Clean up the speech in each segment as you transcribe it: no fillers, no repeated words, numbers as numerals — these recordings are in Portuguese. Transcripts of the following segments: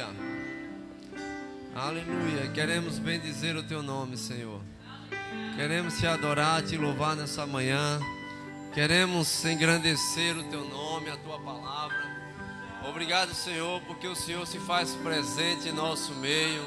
Aleluia. Aleluia. Queremos bendizer o teu nome, Senhor. Queremos te adorar, te louvar nessa manhã. Queremos engrandecer o teu nome, a tua palavra. Obrigado, Senhor, porque o Senhor se faz presente em nosso meio.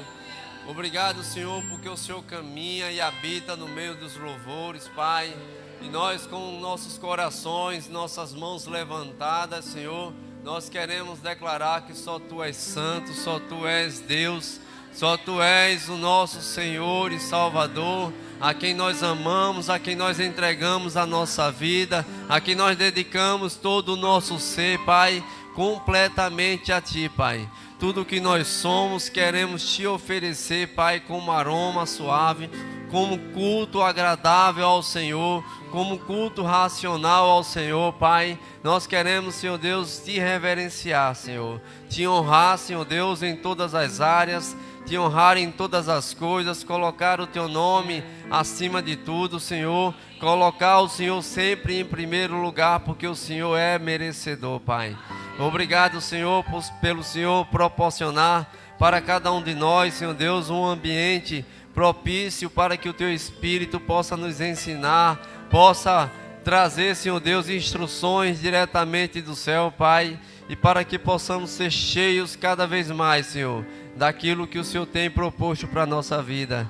Obrigado, Senhor, porque o Senhor caminha e habita no meio dos louvores, Pai. E nós, com nossos corações, nossas mãos levantadas, Senhor, nós queremos declarar que só Tu és santo, só Tu és Deus, só Tu és o nosso Senhor e Salvador, a quem nós amamos, a quem nós entregamos a nossa vida, a quem nós dedicamos todo o nosso ser, Pai, completamente a Ti, Pai. Tudo que nós somos, queremos Te oferecer, Pai, como aroma suave, como culto agradável ao Senhor, como culto racional ao Senhor, Pai. Nós queremos, Senhor Deus, Te reverenciar, Senhor, Te honrar, Senhor Deus, em todas as áreas, Te honrar em todas as coisas, colocar o Teu nome acima de tudo, Senhor, colocar o Senhor sempre em primeiro lugar, porque o Senhor é merecedor, Pai. Obrigado, Senhor, pelo Senhor proporcionar para cada um de nós, Senhor Deus, um ambiente propício para que o Teu Espírito possa nos ensinar, possa trazer, Senhor Deus, instruções diretamente do céu, Pai, e para que possamos ser cheios cada vez mais, Senhor, daquilo que o Senhor tem proposto para a nossa vida.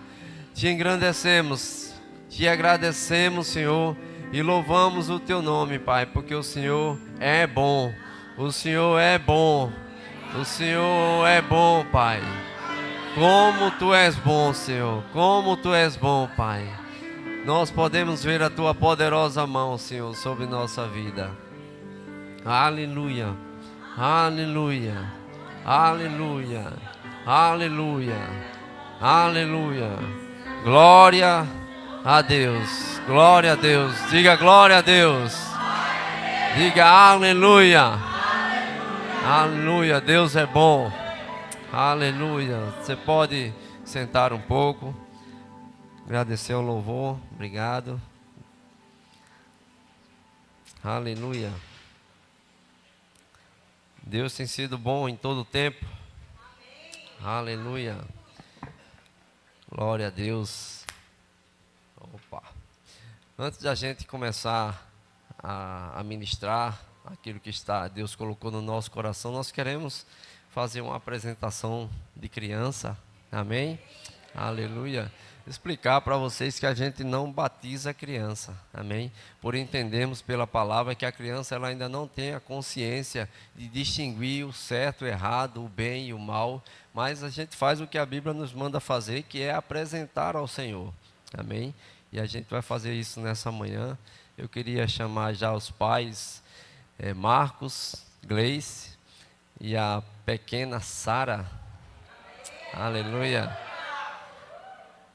Te engrandecemos, Te agradecemos, Senhor, e louvamos o Teu nome, Pai, porque o Senhor é bom. O Senhor é bom, o Senhor é bom, Pai. Como Tu és bom, Senhor, como Tu és bom, Pai. Nós podemos ver a Tua poderosa mão, Senhor, sobre nossa vida. Aleluia, aleluia, aleluia, aleluia, aleluia. Glória a Deus, glória a Deus. Diga glória a Deus. Diga aleluia. Aleluia, Deus é bom. Aleluia. Você pode sentar um pouco. Agradecer o louvor. Obrigado. Aleluia. Deus tem sido bom em todo o tempo. Aleluia. Glória a Deus. Opa. Antes da gente começar a ministrar aquilo que Deus colocou no nosso coração, nós queremos fazer uma apresentação de criança, amém? Aleluia. Explicar para vocês que a gente não batiza a criança, amém? Por entendermos pela palavra que a criança ela ainda não tem a consciência de distinguir o certo, o errado, o bem e o mal, mas a gente faz o que a Bíblia nos manda fazer, que é apresentar ao Senhor, amém? E a gente vai fazer isso nessa manhã. Eu queria chamar já os pais, Marcos, Gleice e a pequena Sara. Aleluia.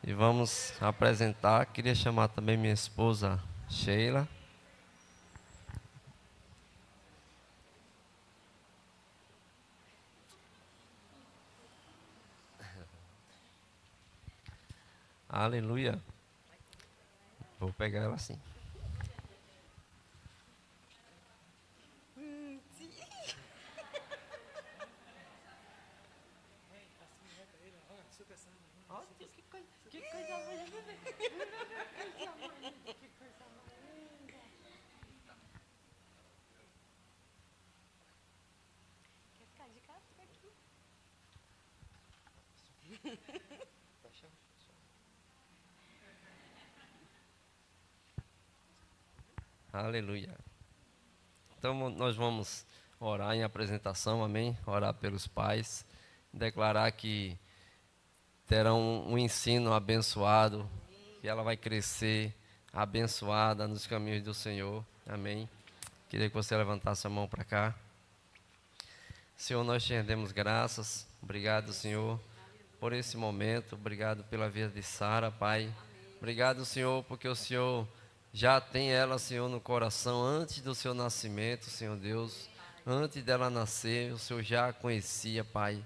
E vamos apresentar. Queria chamar também minha esposa Sheila. Aleluia. Vou pegar ela assim. Que coisa linda. Que coisa linda. Quer ficar de cá? Fica aqui. Aleluia. Então nós vamos orar em apresentação, amém? Orar pelos pais, declarar que terão um ensino abençoado, que ela vai crescer abençoada nos caminhos do Senhor, amém? Queria que você levantasse a mão para cá. Senhor, nós te rendemos graças, obrigado, Senhor, por esse momento, obrigado pela vida de Sara, Pai. Obrigado, Senhor, porque o Senhor já tem ela, Senhor, no coração antes do seu nascimento, Senhor Deus. Antes dela nascer, o Senhor já a conhecia, Pai.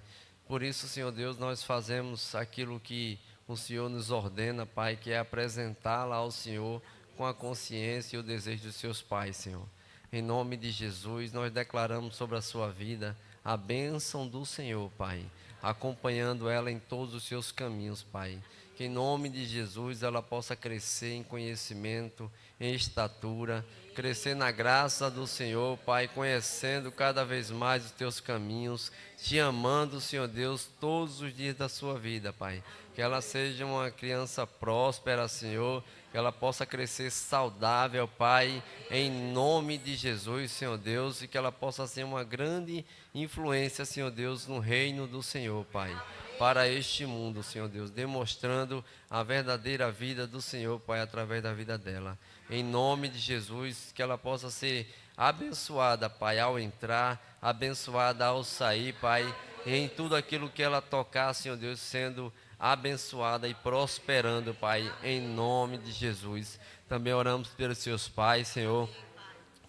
Por isso, Senhor Deus, nós fazemos aquilo que o Senhor nos ordena, Pai, que é apresentá-la ao Senhor com a consciência e o desejo dos seus pais, Senhor. Em nome de Jesus, nós declaramos sobre a sua vida a bênção do Senhor, Pai, acompanhando ela em todos os seus caminhos, Pai. Que em nome de Jesus ela possa crescer em conhecimento, em estatura, crescer na graça do Senhor, Pai, conhecendo cada vez mais os teus caminhos, te amando, Senhor Deus, todos os dias da sua vida, Pai. Que ela seja uma criança próspera, Senhor, que ela possa crescer saudável, Pai, em nome de Jesus, Senhor Deus, e que ela possa ser uma grande influência, Senhor Deus, no reino do Senhor, Pai, para este mundo, Senhor Deus, demonstrando a verdadeira vida do Senhor, Pai, através da vida dela. Em nome de Jesus, que ela possa ser abençoada, Pai, ao entrar, abençoada ao sair, Pai, em tudo aquilo que ela tocar, Senhor Deus, sendo abençoada e prosperando, Pai, em nome de Jesus. Também oramos pelos seus pais, Senhor,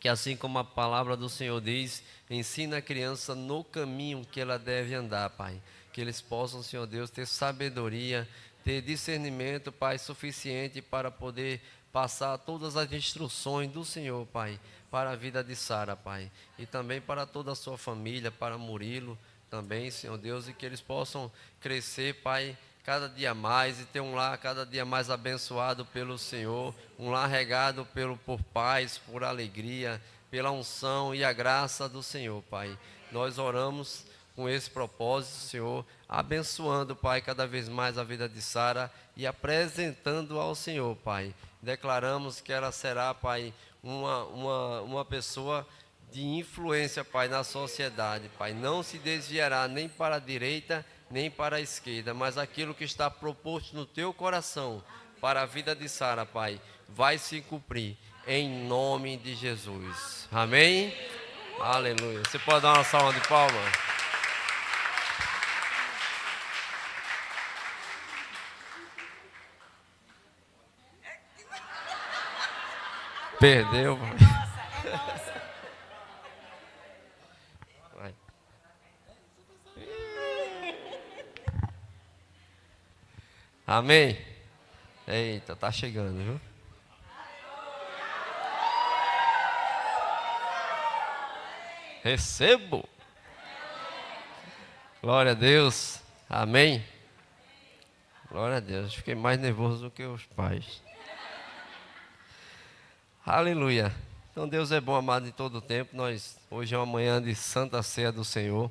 que assim como a palavra do Senhor diz, ensina a criança no caminho que ela deve andar, Pai. Que eles possam, Senhor Deus, ter sabedoria, ter discernimento, Pai, suficiente para poder passar todas as instruções do Senhor, Pai, para a vida de Sara, Pai. E também para toda a sua família, para Murilo também, Senhor Deus, e que eles possam crescer, Pai, cada dia mais e ter um lar cada dia mais abençoado pelo Senhor, um lar regado por paz, por alegria, pela unção e a graça do Senhor, Pai. Nós oramos com esse propósito, Senhor, abençoando, Pai, cada vez mais a vida de Sara e apresentando ao Senhor, Pai. Declaramos que ela será, Pai, uma pessoa de influência, Pai, na sociedade, Pai. Não se desviará nem para a direita, nem para a esquerda, mas aquilo que está proposto no teu coração para a vida de Sara, Pai, vai se cumprir em nome de Jesus. Amém? Aleluia. Você pode dar uma salva de palmas? Perdeu. Vai. Amém? Eita, tá chegando, viu? Recebo. Glória a Deus. Amém. Glória a Deus. Fiquei mais nervoso do que os pais. Aleluia. Então Deus é bom, amado, em todo o tempo. Hoje é uma manhã de Santa Ceia do Senhor.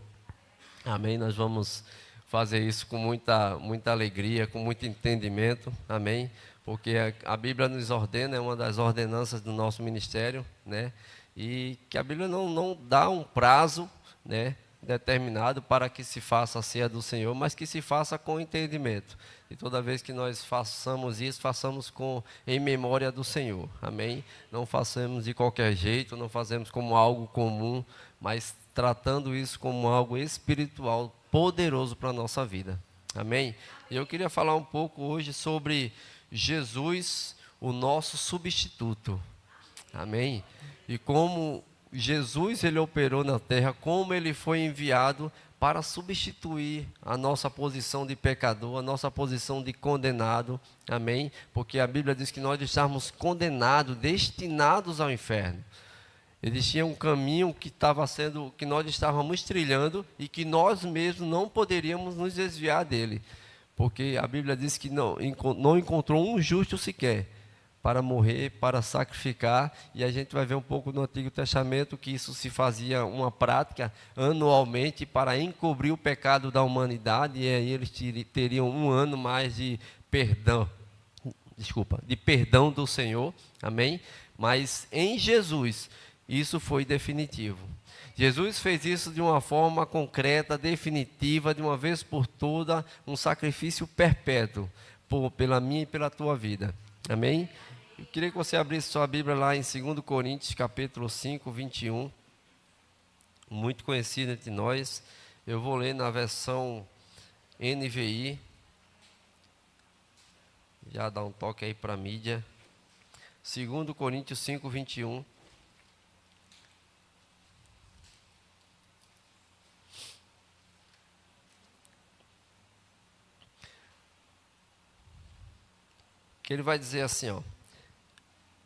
Amém. Nós vamos fazer isso com muita alegria, com muito entendimento. Amém. Porque a Bíblia nos ordena, é uma das ordenanças do nosso ministério, né? E que a Bíblia não dá um prazo, né, determinado para que se faça a ceia do Senhor, mas que se faça com entendimento. E toda vez que nós façamos isso, façamos em memória do Senhor. Amém? Não façamos de qualquer jeito, não fazemos como algo comum, mas tratando isso como algo espiritual, poderoso para a nossa vida. Amém? E eu queria falar um pouco hoje sobre Jesus, o nosso substituto. Amém? E como Jesus ele operou na terra, como ele foi enviado para substituir a nossa posição de pecador, a nossa posição de condenado. Amém? Porque a Bíblia diz que nós estávamos condenados, destinados ao inferno. Existia um caminho que nós estávamos trilhando e que nós mesmos não poderíamos nos desviar dele. Porque a Bíblia diz que não encontrou um justo sequer para morrer, para sacrificar, e a gente vai ver um pouco no Antigo Testamento que isso se fazia uma prática anualmente para encobrir o pecado da humanidade, e aí eles teriam um ano mais de perdão do Senhor, amém? Mas em Jesus, isso foi definitivo. Jesus fez isso de uma forma concreta, definitiva, de uma vez por toda, um sacrifício perpétuo, pela minha e pela tua vida, amém? Eu queria que você abrisse sua Bíblia lá em 2 Coríntios, capítulo 5, 21. Muito conhecido entre nós. Eu vou ler na versão NVI. Já dá um toque aí para a mídia. 2 Coríntios 5, 21. Que ele vai dizer assim, ó.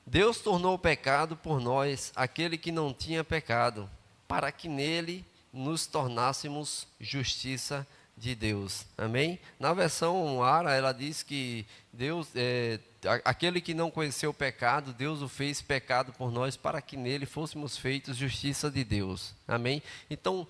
Deus tornou pecado por nós aquele que não tinha pecado, para que nele nos tornássemos justiça de Deus. Amém? Na versão Ara, ela diz que Deus, aquele que não conheceu o pecado, Deus o fez pecado por nós para que nele fôssemos feitos justiça de Deus. Amém? Então,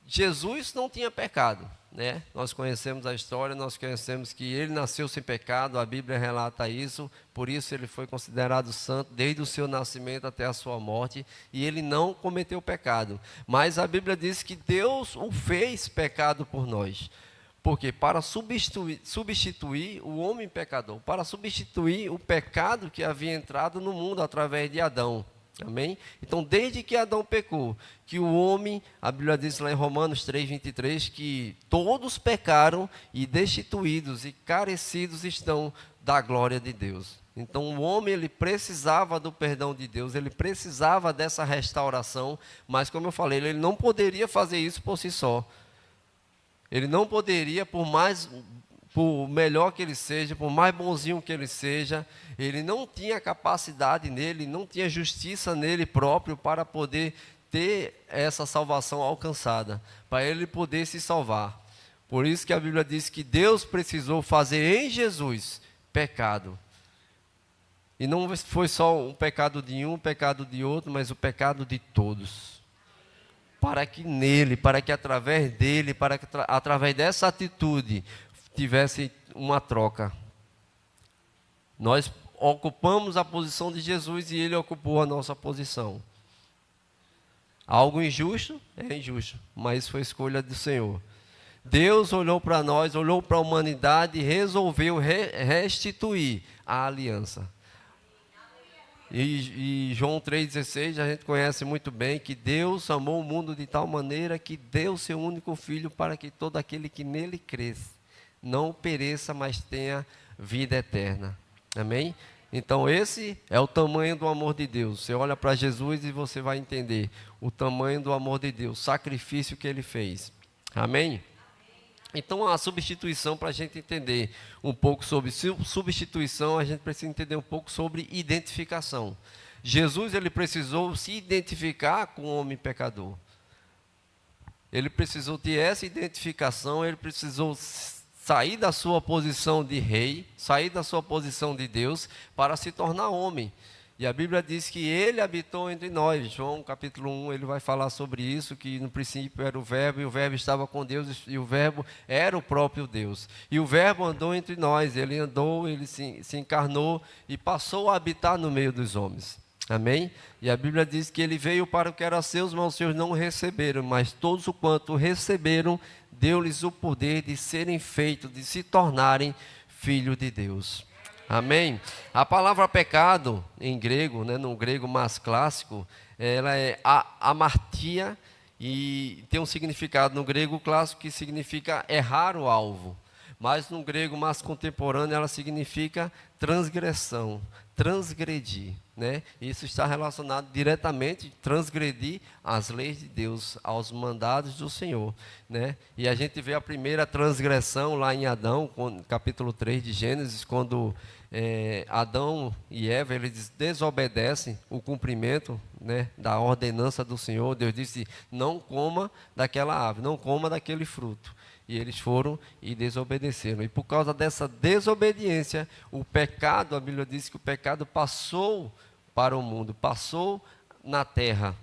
Jesus não tinha pecado, né? Nós conhecemos a história, nós conhecemos que ele nasceu sem pecado, a Bíblia relata isso, por isso ele foi considerado santo desde o seu nascimento até a sua morte, e ele não cometeu pecado. Mas a Bíblia diz que Deus o fez pecado por nós. Porque para substituir o homem pecador, para substituir o pecado que havia entrado no mundo através de Adão. Amém? Então, desde que Adão pecou, que o homem, a Bíblia diz lá em Romanos 3:23, que todos pecaram e destituídos e carecidos estão da glória de Deus. Então, o homem, ele precisava do perdão de Deus, ele precisava dessa restauração, mas como eu falei, ele não poderia fazer isso por si só. Ele não poderia, por melhor que ele seja, por mais bonzinho que ele seja, ele não tinha capacidade nele, não tinha justiça nele próprio para poder ter essa salvação alcançada, para ele poder se salvar. Por isso que a Bíblia diz que Deus precisou fazer em Jesus pecado. E não foi só um pecado de um, um pecado de outro, mas o pecado de todos. Para que nele, para que através dele, para que através dessa atitude tivesse uma troca. Nós ocupamos a posição de Jesus e ele ocupou a nossa posição. Algo injusto? É injusto, mas foi escolha do Senhor. Deus olhou para nós, olhou para a humanidade e resolveu restituir a aliança. E João 3,16, a gente conhece muito bem que Deus amou o mundo de tal maneira que deu seu único Filho para que todo aquele que nele cresce não pereça, mas tenha vida eterna. Amém? Então esse é o tamanho do amor de Deus. Você olha para Jesus e você vai entender o tamanho do amor de Deus, o sacrifício que ele fez. Amém? Então, a substituição, para a gente entender um pouco sobre substituição, a gente precisa entender um pouco sobre identificação. Jesus, ele precisou se identificar com o homem pecador. Ele precisou ter essa identificação, ele precisou sair da sua posição de rei, sair da sua posição de Deus, para se tornar homem. E a Bíblia diz que ele habitou entre nós. João capítulo 1, ele vai falar sobre isso, que no princípio era o verbo, e o verbo estava com Deus, e o verbo era o próprio Deus. E o verbo andou entre nós, ele andou, ele se encarnou e passou a habitar no meio dos homens. Amém? E a Bíblia diz que ele veio para o que era seus, mas os seus não o receberam, mas todos o quanto receberam, deu-lhes o poder de serem feitos, de se tornarem filhos de Deus. Amém? A palavra pecado, em grego, né, no grego mais clássico, ela é amartia, e tem um significado no grego clássico que significa errar o alvo. Mas no grego mais contemporâneo ela significa transgressão, transgredir, né? Isso está relacionado diretamente, transgredir as leis de Deus, aos mandados do Senhor, né? E a gente vê a primeira transgressão lá em Adão, capítulo 3 de Gênesis, quando Adão e Eva, eles desobedecem o cumprimento, né, da ordenança do Senhor. Deus disse, não coma daquela árvore, não coma daquele fruto. E eles foram e desobedeceram. E por causa dessa desobediência, o pecado, a Bíblia diz que o pecado passou para o mundo, passou na terra.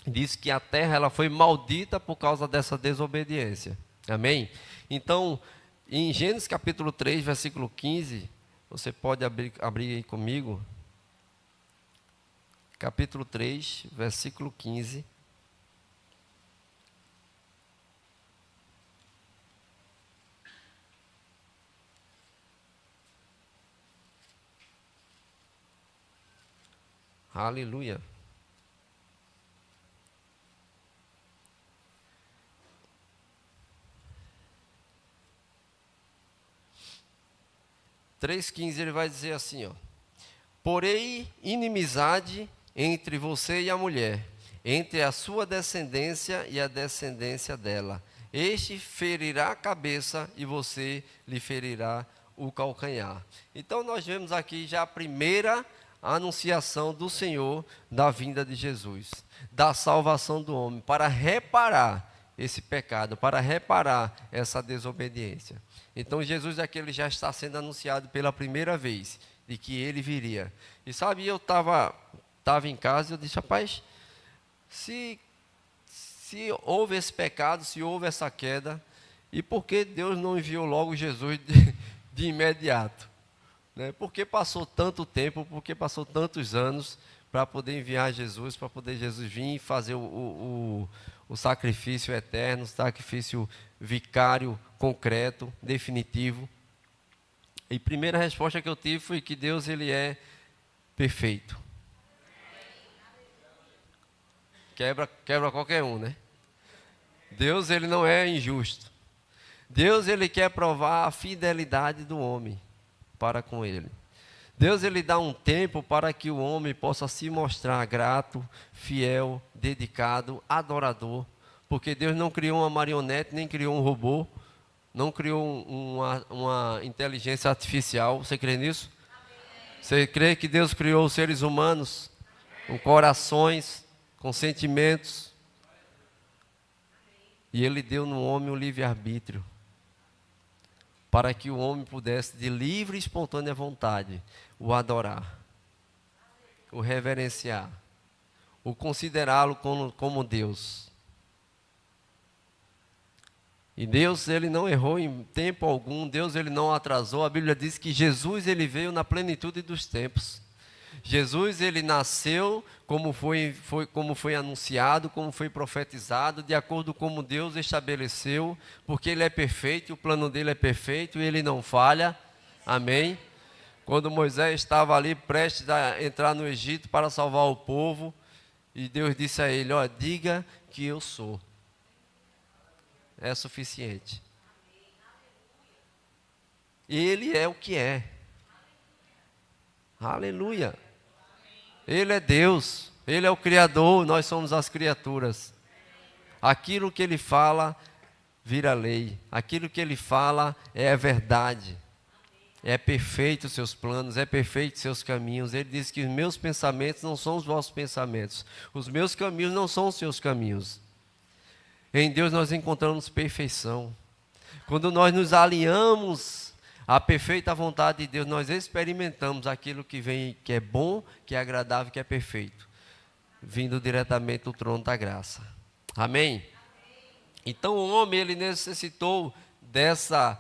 Diz que a terra ela foi maldita por causa dessa desobediência. Amém? Então, em Gênesis capítulo 3, versículo 15, você pode abrir aí comigo. Capítulo 3, versículo 15. Aleluia. Três 15 ele vai dizer assim, ó: porém inimizade entre você e a mulher, entre a sua descendência e a descendência dela. Este ferirá a cabeça e você lhe ferirá o calcanhar. Então nós vemos aqui já a primeira anunciação do Senhor da vinda de Jesus, da salvação do homem, para reparar esse pecado, para reparar essa desobediência. Então Jesus aqui ele já está sendo anunciado pela primeira vez de que ele viria. E sabe, eu estava em casa e eu disse, rapaz, se houve esse pecado, se houve essa queda, e por que Deus não enviou logo Jesus de imediato? Né? Por que passou tanto tempo, por que passou tantos anos para poder enviar Jesus, para poder Jesus vir e fazer o sacrifício eterno, o sacrifício vicário, concreto, definitivo? E a primeira resposta que eu tive foi que Deus ele é perfeito. Quebra qualquer um, né? Deus ele não é injusto. Deus ele quer provar a fidelidade do homem para com ele. Deus ele dá um tempo para que o homem possa se mostrar grato, fiel, dedicado, adorador, porque Deus não criou uma marionete, nem criou um robô, não criou uma inteligência artificial. Você crê nisso? Amém. Você crê que Deus criou os seres humanos com corações, com sentimentos, e Ele deu no homem o livre-arbítrio, para que o homem pudesse, de livre e espontânea vontade, o adorar, o reverenciar, o considerá-lo como Deus. E Deus, ele não errou em tempo algum, Deus, ele não atrasou. A Bíblia diz que Jesus, ele veio na plenitude dos tempos. Jesus, ele nasceu como foi anunciado, como foi profetizado, de acordo com como Deus estabeleceu, porque ele é perfeito, o plano dele é perfeito e ele não falha. Amém? Quando Moisés estava ali prestes a entrar no Egito para salvar o povo, e Deus disse a ele, diga que eu sou. É suficiente. Ele é o que é. Aleluia. Ele é Deus, Ele é o Criador, nós somos as criaturas. Aquilo que Ele fala vira lei, aquilo que Ele fala é a verdade. É perfeito os seus planos, é perfeito os seus caminhos. Ele diz que os meus pensamentos não são os vossos pensamentos, os meus caminhos não são os seus caminhos. Em Deus nós encontramos perfeição. Quando nós nos alinhamos à perfeita vontade de Deus, nós experimentamos aquilo que vem, que é bom, que é agradável, que é perfeito, vindo diretamente do trono da graça. Amém? Então o homem ele necessitou dessa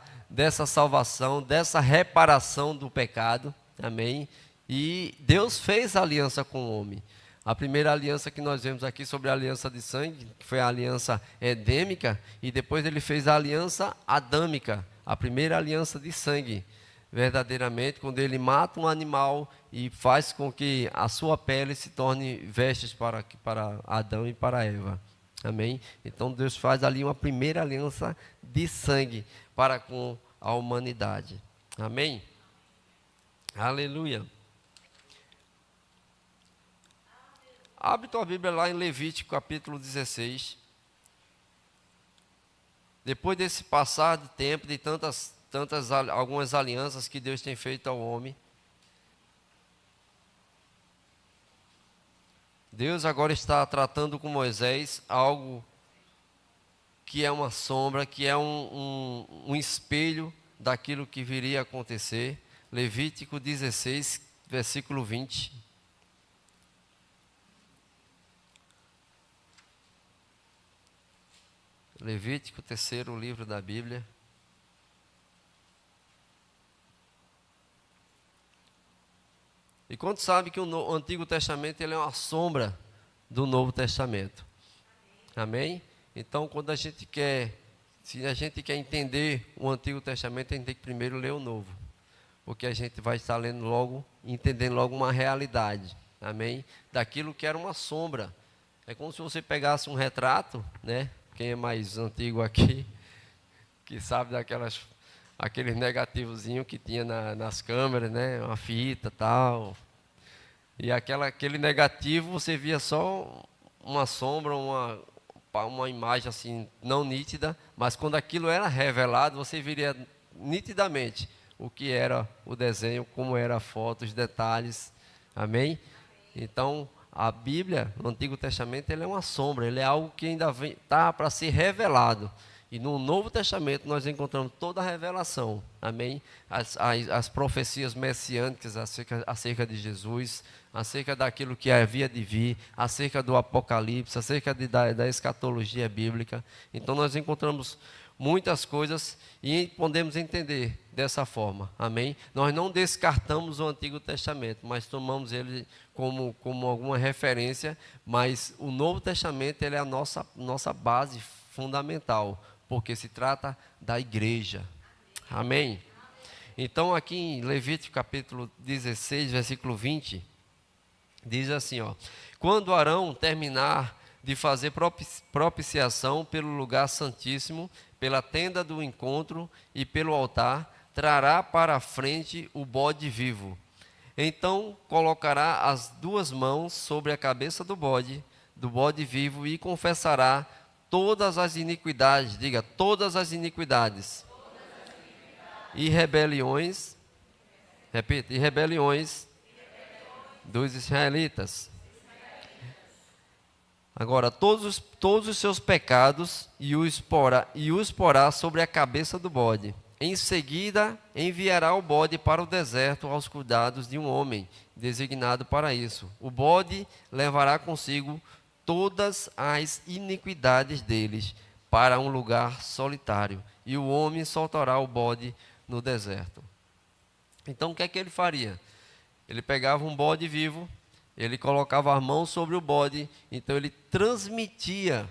salvação, dessa reparação do pecado. Amém? E Deus fez aliança com o homem. A primeira aliança que nós vemos aqui sobre a aliança de sangue, que foi a aliança edêmica, e depois ele fez a aliança adâmica, a primeira aliança de sangue, verdadeiramente, quando ele mata um animal e faz com que a sua pele se torne vestes para Adão e para Eva. Amém? Então Deus faz ali uma primeira aliança de sangue para com a humanidade. Amém? Aleluia. Abre tua Bíblia lá em Levítico capítulo 16. Depois desse passar de tempo, de algumas alianças que Deus tem feito ao homem, Deus agora está tratando com Moisés algo que é uma sombra, que é um espelho daquilo que viria a acontecer. Levítico 16, versículo 20. Levítico, terceiro livro da Bíblia. E quanto sabe que o Antigo Testamento ele é uma sombra do Novo Testamento? Amém? Então, se a gente quer entender o Antigo Testamento, a gente tem que primeiro ler o Novo, porque a gente vai estar lendo logo, entendendo logo uma realidade, amém? Daquilo que era uma sombra. É como se você pegasse um retrato, né? Quem é mais antigo aqui, que sabe aqueles negativozinhos que tinha nas câmeras, né? Uma fita tal. E aquele negativo você via só uma sombra, uma imagem assim não nítida, mas quando aquilo era revelado, você viria nitidamente o que era o desenho, como era a foto, os detalhes. Amém? Então, a Bíblia, no Antigo Testamento, ele é uma sombra, ele é algo que ainda está para ser revelado. E no Novo Testamento nós encontramos toda a revelação, amém? As profecias messiânicas acerca de Jesus, acerca daquilo que havia de vir, acerca do Apocalipse, acerca da escatologia bíblica. Então nós encontramos muitas coisas e podemos entender dessa forma, amém? Nós não descartamos o Antigo Testamento, mas tomamos ele como alguma referência, mas o Novo Testamento ele é a nossa base fundamental, porque se trata da igreja, amém? Então aqui em Levítico capítulo 16, versículo 20, diz assim, ó: quando Arão terminar de fazer propiciação pelo lugar santíssimo, pela tenda do encontro e pelo altar, trará para a frente o bode vivo. Então colocará as duas mãos sobre a cabeça do bode vivo e confessará todas as iniquidades, diga, todas as iniquidades, e rebeliões, repita, e rebeliões dos israelitas. Agora, todos os seus pecados e os porá sobre a cabeça do bode. Em seguida, enviará o bode para o deserto aos cuidados de um homem designado para isso. O bode levará consigo todas as iniquidades deles para um lugar solitário, e o homem soltará o bode no deserto. Então, o que é que ele faria? Ele pegava um bode vivo, ele colocava a mão sobre o bode, então ele transmitia,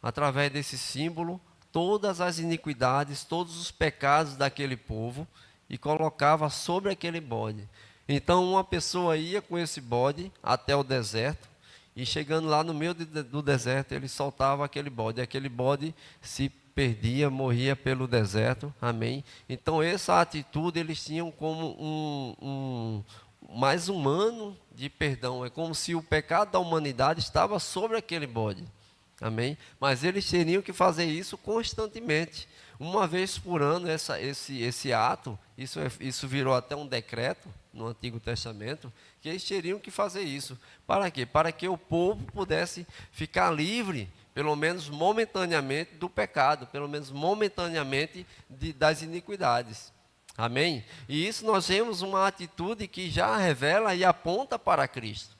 através desse símbolo, todas as iniquidades, todos os pecados daquele povo, e colocava sobre aquele bode. Então uma pessoa ia com esse bode até o deserto, e chegando lá no meio do deserto, ele soltava aquele bode, e aquele bode se perdia, morria pelo deserto, amém? Então essa atitude eles tinham como mais humano de perdão, é como se o pecado da humanidade estava sobre aquele bode, amém? Mas eles teriam que fazer isso constantemente, uma vez por ano. Esse ato, isso virou até um decreto no Antigo Testamento, que eles teriam que fazer isso, para quê? Para que o povo pudesse ficar livre, pelo menos momentaneamente, do pecado, pelo menos momentaneamente das iniquidades. Amém? E isso nós vemos uma atitude que já revela e aponta para Cristo.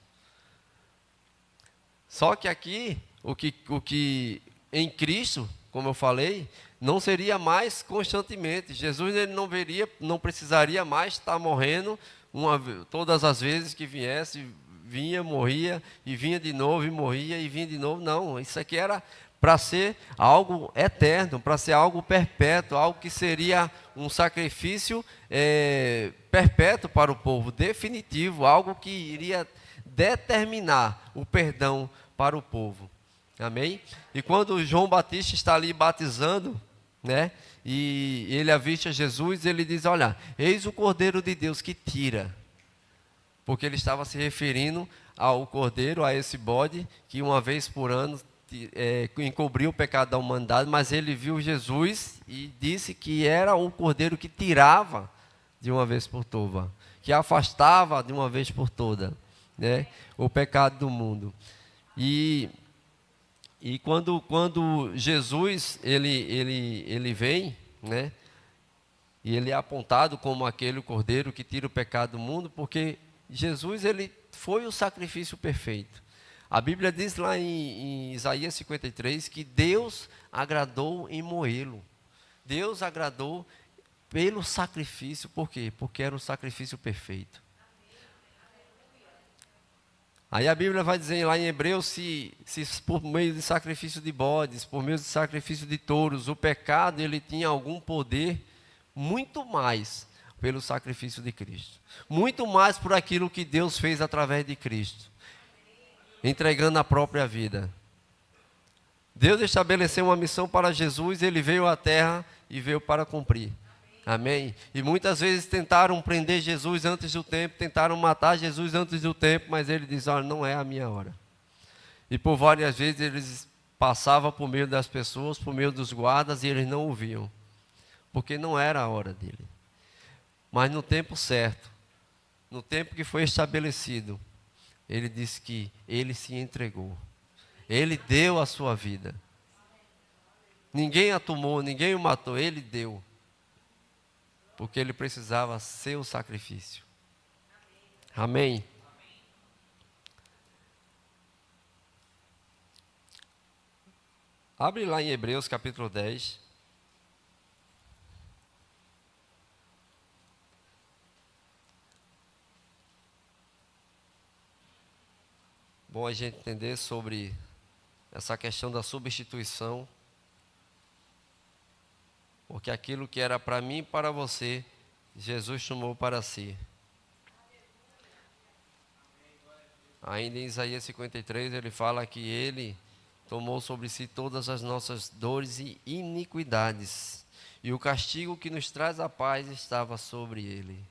Só que aqui, o que em Cristo, como eu falei, não seria mais constantemente. Jesus ele não precisaria mais estar morrendo todas as vezes que viesse, vinha, morria, e vinha de novo, e morria, e vinha de novo. Não, isso aqui era para ser algo eterno, para ser algo perpétuo, algo que seria um sacrifício perpétuo para o povo, definitivo, algo que iria determinar o perdão para o povo. Amém? E quando João Batista está ali batizando, né, e ele avista Jesus, ele diz: olha, eis o Cordeiro de Deus que tira. Porque ele estava se referindo ao Cordeiro, a esse bode, que uma vez por ano encobriu o pecado da humanidade, mas ele viu Jesus e disse que era o Cordeiro que tirava de uma vez por toda, que afastava de uma vez por toda, né, o pecado do mundo. E quando Jesus ele vem, né, e ele é apontado como aquele Cordeiro que tira o pecado do mundo, porque Jesus ele foi o sacrifício perfeito. A Bíblia diz lá em Isaías 53 que Deus agradou em moê-lo. Deus agradou pelo sacrifício. Por quê? Porque era o sacrifício perfeito. Aí a Bíblia vai dizer lá em Hebreus, se por meio de sacrifício de bodes, por meio de sacrifício de touros, o pecado ele tinha algum poder, muito mais pelo sacrifício de Cristo. Muito mais por aquilo que Deus fez através de Cristo, entregando a própria vida. Deus estabeleceu uma missão para Jesus, ele veio à terra e veio para cumprir. Amém? E muitas vezes tentaram prender Jesus antes do tempo, tentaram matar Jesus antes do tempo, mas ele diz: olha, não é a minha hora. E por várias vezes eles passavam por meio das pessoas, por meio dos guardas, e eles não ouviam, porque não era a hora dele. Mas no tempo certo, no tempo que foi estabelecido, ele disse que ele se entregou. Ele deu a sua vida. Ninguém a tomou, ninguém o matou, ele deu. Porque ele precisava ser o sacrifício. Amém? Abre lá em Hebreus capítulo 10. Bom a gente entender sobre essa questão da substituição. Porque aquilo que era para mim e para você, Jesus tomou para si. Ainda em Isaías 53, ele fala que ele tomou sobre si todas as nossas dores e iniquidades. E o castigo que nos traz a paz estava sobre ele.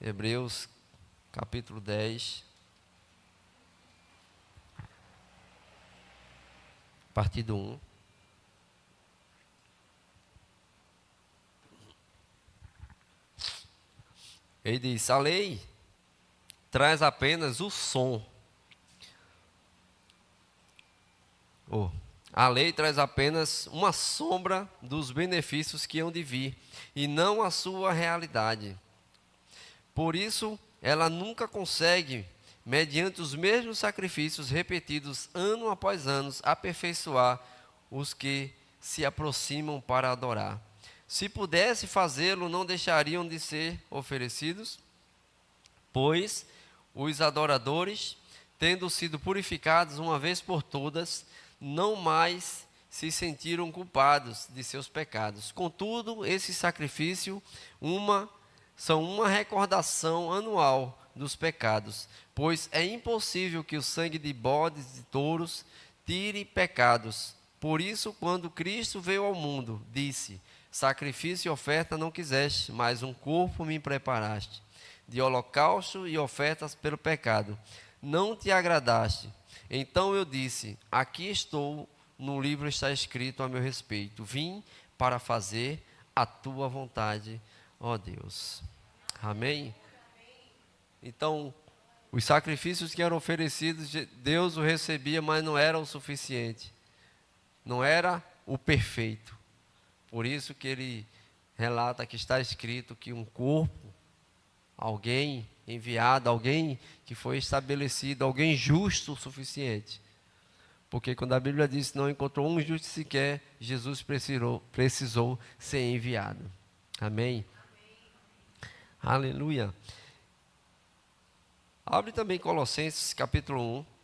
Hebreus capítulo 10. A partir do 1. Ele diz: a lei traz apenas o som. A lei traz apenas uma sombra dos benefícios que hão de vir, e não a sua realidade. Por isso, ela nunca consegue, mediante os mesmos sacrifícios repetidos ano após ano, aperfeiçoar os que se aproximam para adorar. Se pudesse fazê-lo, não deixariam de ser oferecidos, pois os adoradores, tendo sido purificados uma vez por todas, não mais se sentiram culpados de seus pecados. Contudo, esse sacrifício são uma recordação anual dos pecados, pois é impossível que o sangue de bodes e de touros tire pecados. Por isso, quando Cristo veio ao mundo, disse: sacrifício e oferta não quiseste, mas um corpo me preparaste. De holocausto e ofertas pelo pecado não te agradaste. Então eu disse: aqui estou, no livro está escrito a meu respeito. Vim para fazer a tua vontade, ó Deus. Amém? Então, os sacrifícios que eram oferecidos, Deus o recebia, mas não era o suficiente. Não era o perfeito. Por isso que ele relata que está escrito que um corpo, alguém enviado, alguém que foi estabelecido, alguém justo o suficiente. Porque quando a Bíblia diz que não encontrou um justo sequer, Jesus precisou ser enviado. Amém? Aleluia. Abre também Colossenses capítulo 1.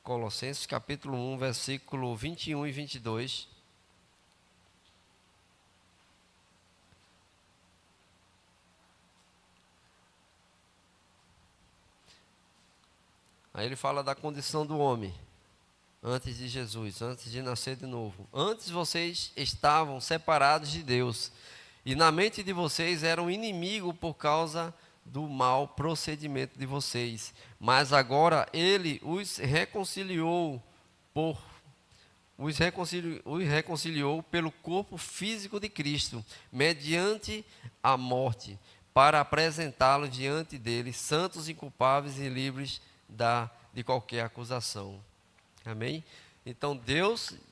Colossenses capítulo 1, versículo 21 e 22. Aí ele fala da condição do homem, antes de Jesus, antes de nascer de novo. Antes vocês estavam separados de Deus, e na mente de vocês eram inimigo por causa do mau procedimento de vocês. Mas agora ele os reconciliou pelo corpo físico de Cristo, mediante a morte, para apresentá-los diante dele, santos, inculpáveis e livres de qualquer acusação. Amém? Então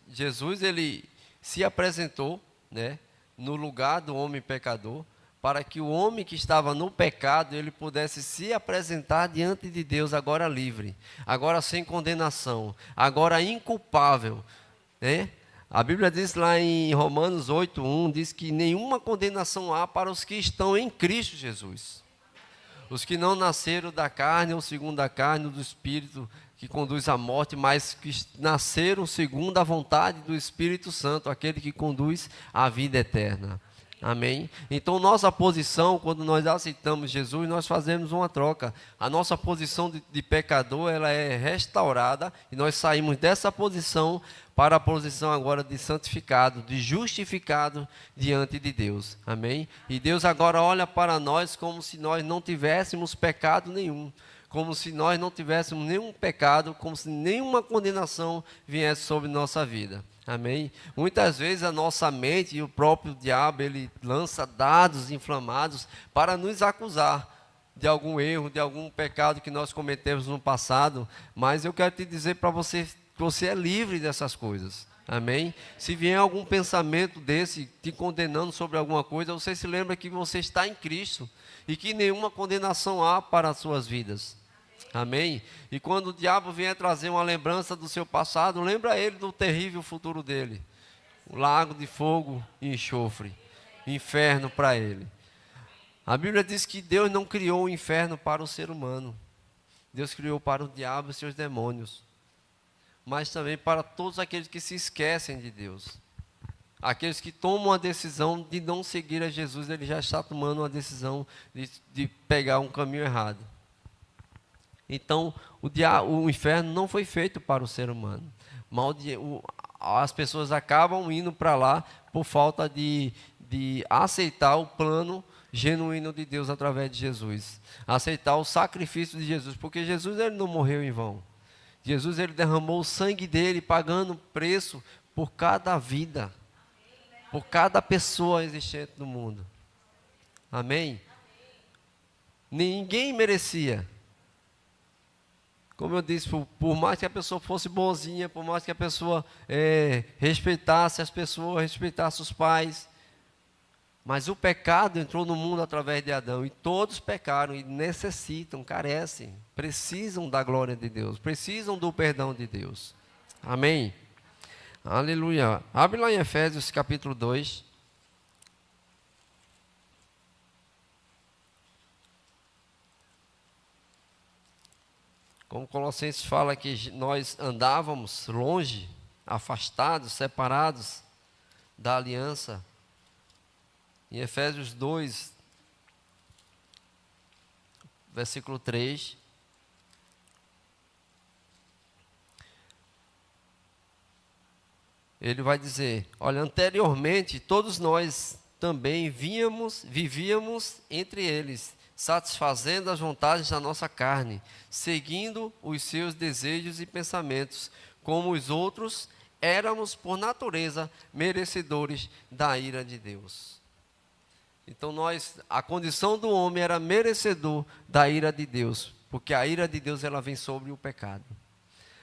Jesus, ele se apresentou, no lugar do homem pecador, para que o homem que estava no pecado, ele pudesse se apresentar diante de Deus agora livre, agora sem condenação, agora inculpável, A Bíblia diz lá em Romanos 8:1, diz que nenhuma condenação há para os que estão em Cristo Jesus. Os que não nasceram da carne, ou segundo a carne, ou do Espírito, que conduz à morte, mas que nasceram segundo a vontade do Espírito Santo, aquele que conduz à vida eterna. Amém? Então, nossa posição, quando nós aceitamos Jesus, nós fazemos uma troca. A nossa posição de pecador, ela é restaurada, e nós saímos dessa posição para a posição agora de santificado, de justificado diante de Deus. Amém? E Deus agora olha para nós como se nós não tivéssemos pecado nenhum, como se nós não tivéssemos nenhum pecado, como se nenhuma condenação viesse sobre nossa vida. Amém? Muitas vezes a nossa mente e o próprio diabo, ele lança dados inflamados para nos acusar de algum erro, de algum pecado que nós cometemos no passado, mas eu quero te dizer para você que você é livre dessas coisas. Amém? Se vier algum pensamento desse te condenando sobre alguma coisa, você se lembra que você está em Cristo e que nenhuma condenação há para as suas vidas. Amém? E quando o diabo vier trazer uma lembrança do seu passado, lembra ele do terrível futuro dele. O lago de fogo e enxofre. Inferno para ele. A Bíblia diz que Deus não criou o inferno para o ser humano. Deus criou para o diabo e seus demônios. Mas também para todos aqueles que se esquecem de Deus. Aqueles que tomam a decisão de não seguir a Jesus, ele já está tomando uma decisão de pegar um caminho errado. Então, o inferno não foi feito para o ser humano. As pessoas acabam indo para lá por falta de aceitar o plano genuíno de Deus através de Jesus. Aceitar o sacrifício de Jesus, porque Jesus ele não morreu em vão. Jesus ele derramou o sangue dele, pagando preço por cada vida, por cada pessoa existente no mundo. Amém? Ninguém merecia. Como eu disse, por mais que a pessoa fosse bonzinha, por mais que a pessoa respeitasse as pessoas, respeitasse os pais, mas o pecado entrou no mundo através de Adão, e todos pecaram e necessitam, carecem, precisam da glória de Deus, precisam do perdão de Deus. Amém? Aleluia. Abre lá em Efésios capítulo 2. Como Colossenses fala que nós andávamos longe, afastados, separados da aliança. Em Efésios 2, versículo 3. Ele vai dizer: olha, anteriormente todos nós também vivíamos entre eles, satisfazendo as vontades da nossa carne, seguindo os seus desejos e pensamentos. Como os outros, éramos por natureza merecedores da ira de Deus. Então a condição do homem era merecedor da ira de Deus, porque a ira de Deus ela vem sobre o pecado.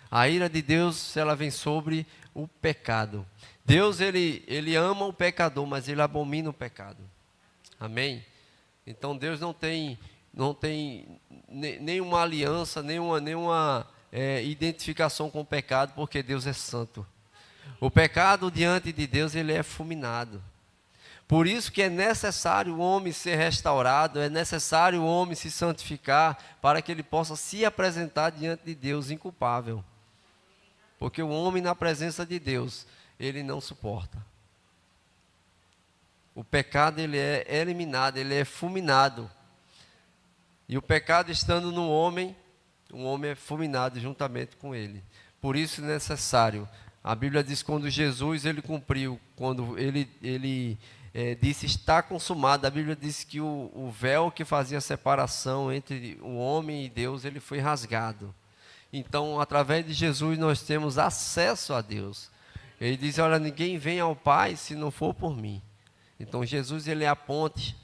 A ira de Deus ela vem sobre o pecado. Deus ele ama o pecador, mas ele abomina o pecado. Amém? Então Deus não tem nenhuma aliança, nenhuma identificação com o pecado, porque Deus é santo. O pecado diante de Deus ele é fulminado. Por isso que é necessário o homem ser restaurado, é necessário o homem se santificar, para que ele possa se apresentar diante de Deus inculpável. Porque o homem na presença de Deus, ele não suporta. O pecado ele é eliminado, ele é fulminado. E o pecado estando no homem, o homem é fulminado juntamente com ele. Por isso é necessário. A Bíblia diz que quando Jesus ele cumpriu, quando ele disse está consumado, a Bíblia diz que o véu que fazia a separação entre o homem e Deus, ele foi rasgado. Então, através de Jesus, nós temos acesso a Deus. Ele diz, olha, ninguém vem ao Pai se não for por mim. Então, Jesus, ele é a ponte.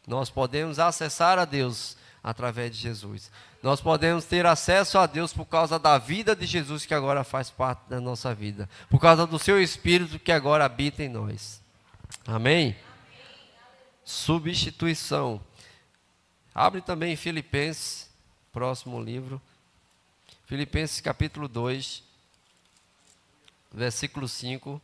Nós podemos acessar a Deus através de Jesus. Nós podemos ter acesso a Deus por causa da vida de Jesus, que agora faz parte da nossa vida. Por causa do seu Espírito, que agora habita em nós. Amém? Substituição. Abre também Filipenses, próximo livro. Filipenses capítulo 2, versículo 5.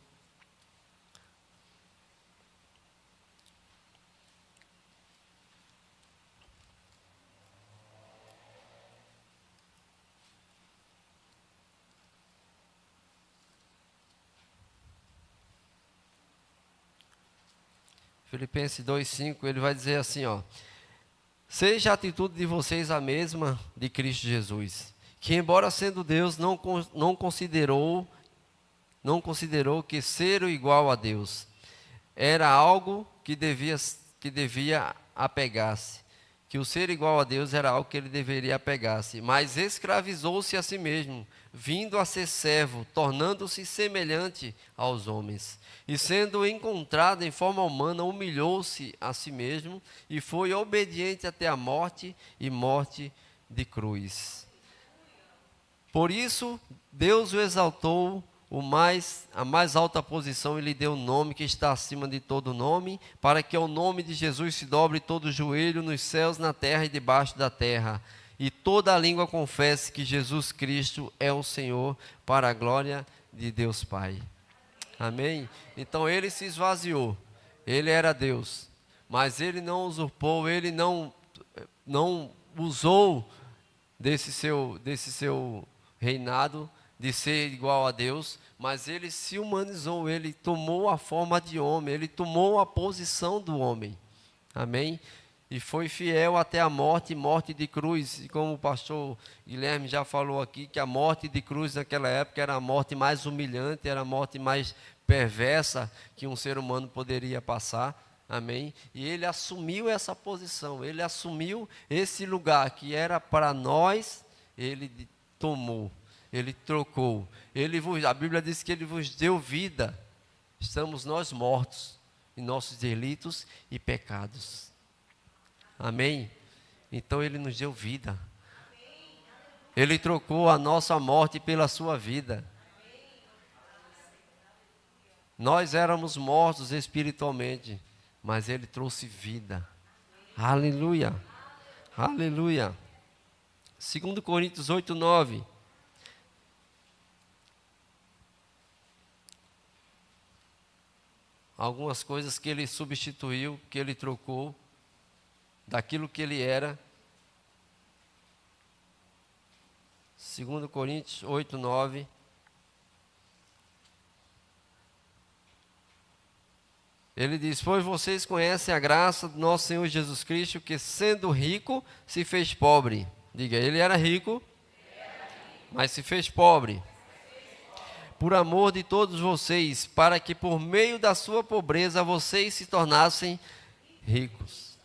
Filipenses 2,5, ele vai dizer assim, ó: seja a atitude de vocês a mesma de Cristo Jesus, que embora sendo Deus, não considerou que ser igual a Deus era algo que devia apegar-se, que o ser igual a Deus era algo que ele deveria apegar-se, mas escravizou-se a si mesmo, vindo a ser servo, tornando-se semelhante aos homens. E sendo encontrado em forma humana, humilhou-se a si mesmo e foi obediente até a morte e morte de cruz. Por isso, Deus o exaltou a mais alta posição e lhe deu o nome que está acima de todo nome, para que ao nome de Jesus se dobre todo o joelho nos céus, na terra e debaixo da terra, e toda a língua confesse que Jesus Cristo é o Senhor, para a glória de Deus Pai. Amém? Então ele se esvaziou, ele era Deus, mas ele não usurpou, ele não usou desse seu reinado, de ser igual a Deus, mas ele se humanizou, ele tomou a forma de homem, ele tomou a posição do homem, amém? E foi fiel até a morte de cruz, e como o pastor Guilherme já falou aqui, que a morte de cruz naquela época era a morte mais humilhante, era a morte mais perversa que um ser humano poderia passar, amém? E ele assumiu essa posição, ele assumiu esse lugar que era para nós, ele tomou. Ele trocou. A Bíblia diz que ele vos deu vida. Estamos nós mortos em nossos delitos e pecados. Amém? Então ele nos deu vida. Ele trocou a nossa morte pela sua vida. Nós éramos mortos espiritualmente, mas ele trouxe vida. Aleluia. Aleluia. 2 Coríntios 8:9. Algumas coisas que ele substituiu, que ele trocou, daquilo que ele era. 2 Coríntios 8:9. Ele diz: pois vocês conhecem a graça do nosso Senhor Jesus Cristo, que sendo rico, se fez pobre. Diga, ele era rico, mas se fez pobre. Por amor de todos vocês, para que por meio da sua pobreza vocês se tornassem ricos.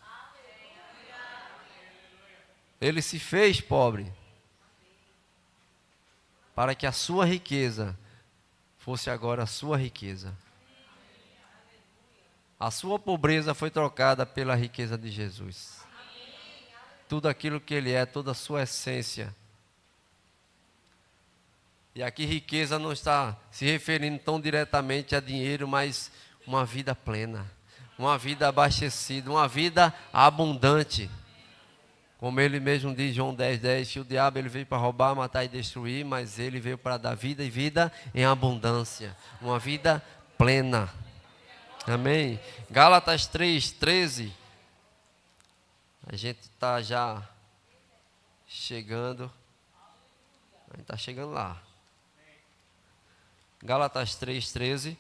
Ele se fez pobre, para que a sua riqueza fosse agora a sua riqueza. A sua pobreza foi trocada pela riqueza de Jesus. Tudo aquilo que ele é, toda a sua essência. E aqui riqueza não está se referindo tão diretamente a dinheiro, mas uma vida plena, uma vida abastecida, uma vida abundante. Como ele mesmo diz, João 10:10, que o diabo ele veio para roubar, matar e destruir, mas ele veio para dar vida e vida em abundância, uma vida plena. Amém? Gálatas 3:13. A gente está já chegando. A gente está chegando lá. Gálatas 3:13.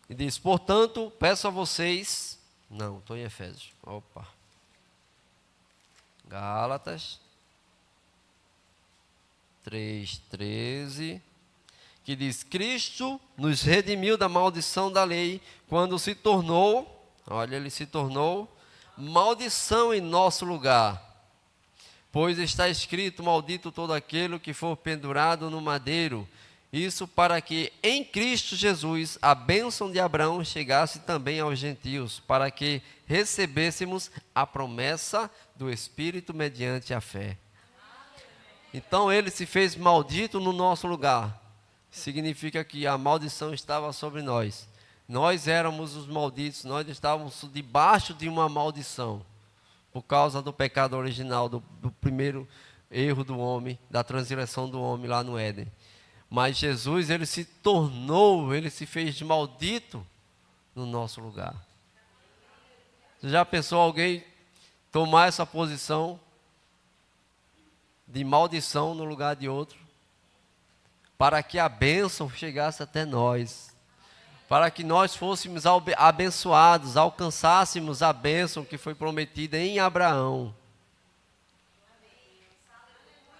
E diz: portanto, peço a vocês. Não, estou em Efésios. Opa. Gálatas 3:13. Que diz: Cristo nos redimiu da maldição da lei, quando se tornou, olha, ele se tornou maldição em nosso lugar. Pois está escrito: maldito todo aquele que for pendurado no madeiro. Isso para que em Cristo Jesus a bênção de Abraão chegasse também aos gentios, para que recebêssemos a promessa do Espírito mediante a fé. Então ele se fez maldito no nosso lugar. Significa que a maldição estava sobre nós. Nós éramos os malditos, nós estávamos debaixo de uma maldição. Por causa do pecado original, do primeiro erro do homem, da transgressão do homem lá no Éden. Mas Jesus, ele se fez maldito no nosso lugar. Você já pensou alguém tomar essa posição de maldição no lugar de outro? Para que a bênção chegasse até nós. Para que nós fôssemos abençoados, alcançássemos a bênção que foi prometida em Abraão.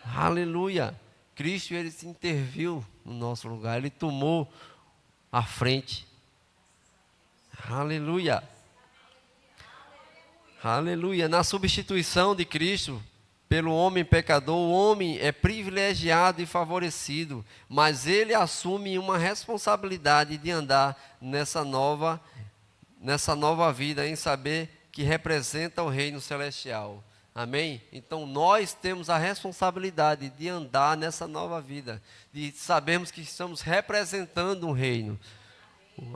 Aleluia! Cristo, ele se interviu no nosso lugar, ele tomou à frente. Aleluia. Aleluia. Na substituição de Cristo pelo homem pecador, o homem é privilegiado e favorecido, mas ele assume uma responsabilidade de andar nessa nova vida, em saber que representa o reino celestial. Amém? Então nós temos a responsabilidade de andar nessa nova vida, de sabermos que estamos representando um reino.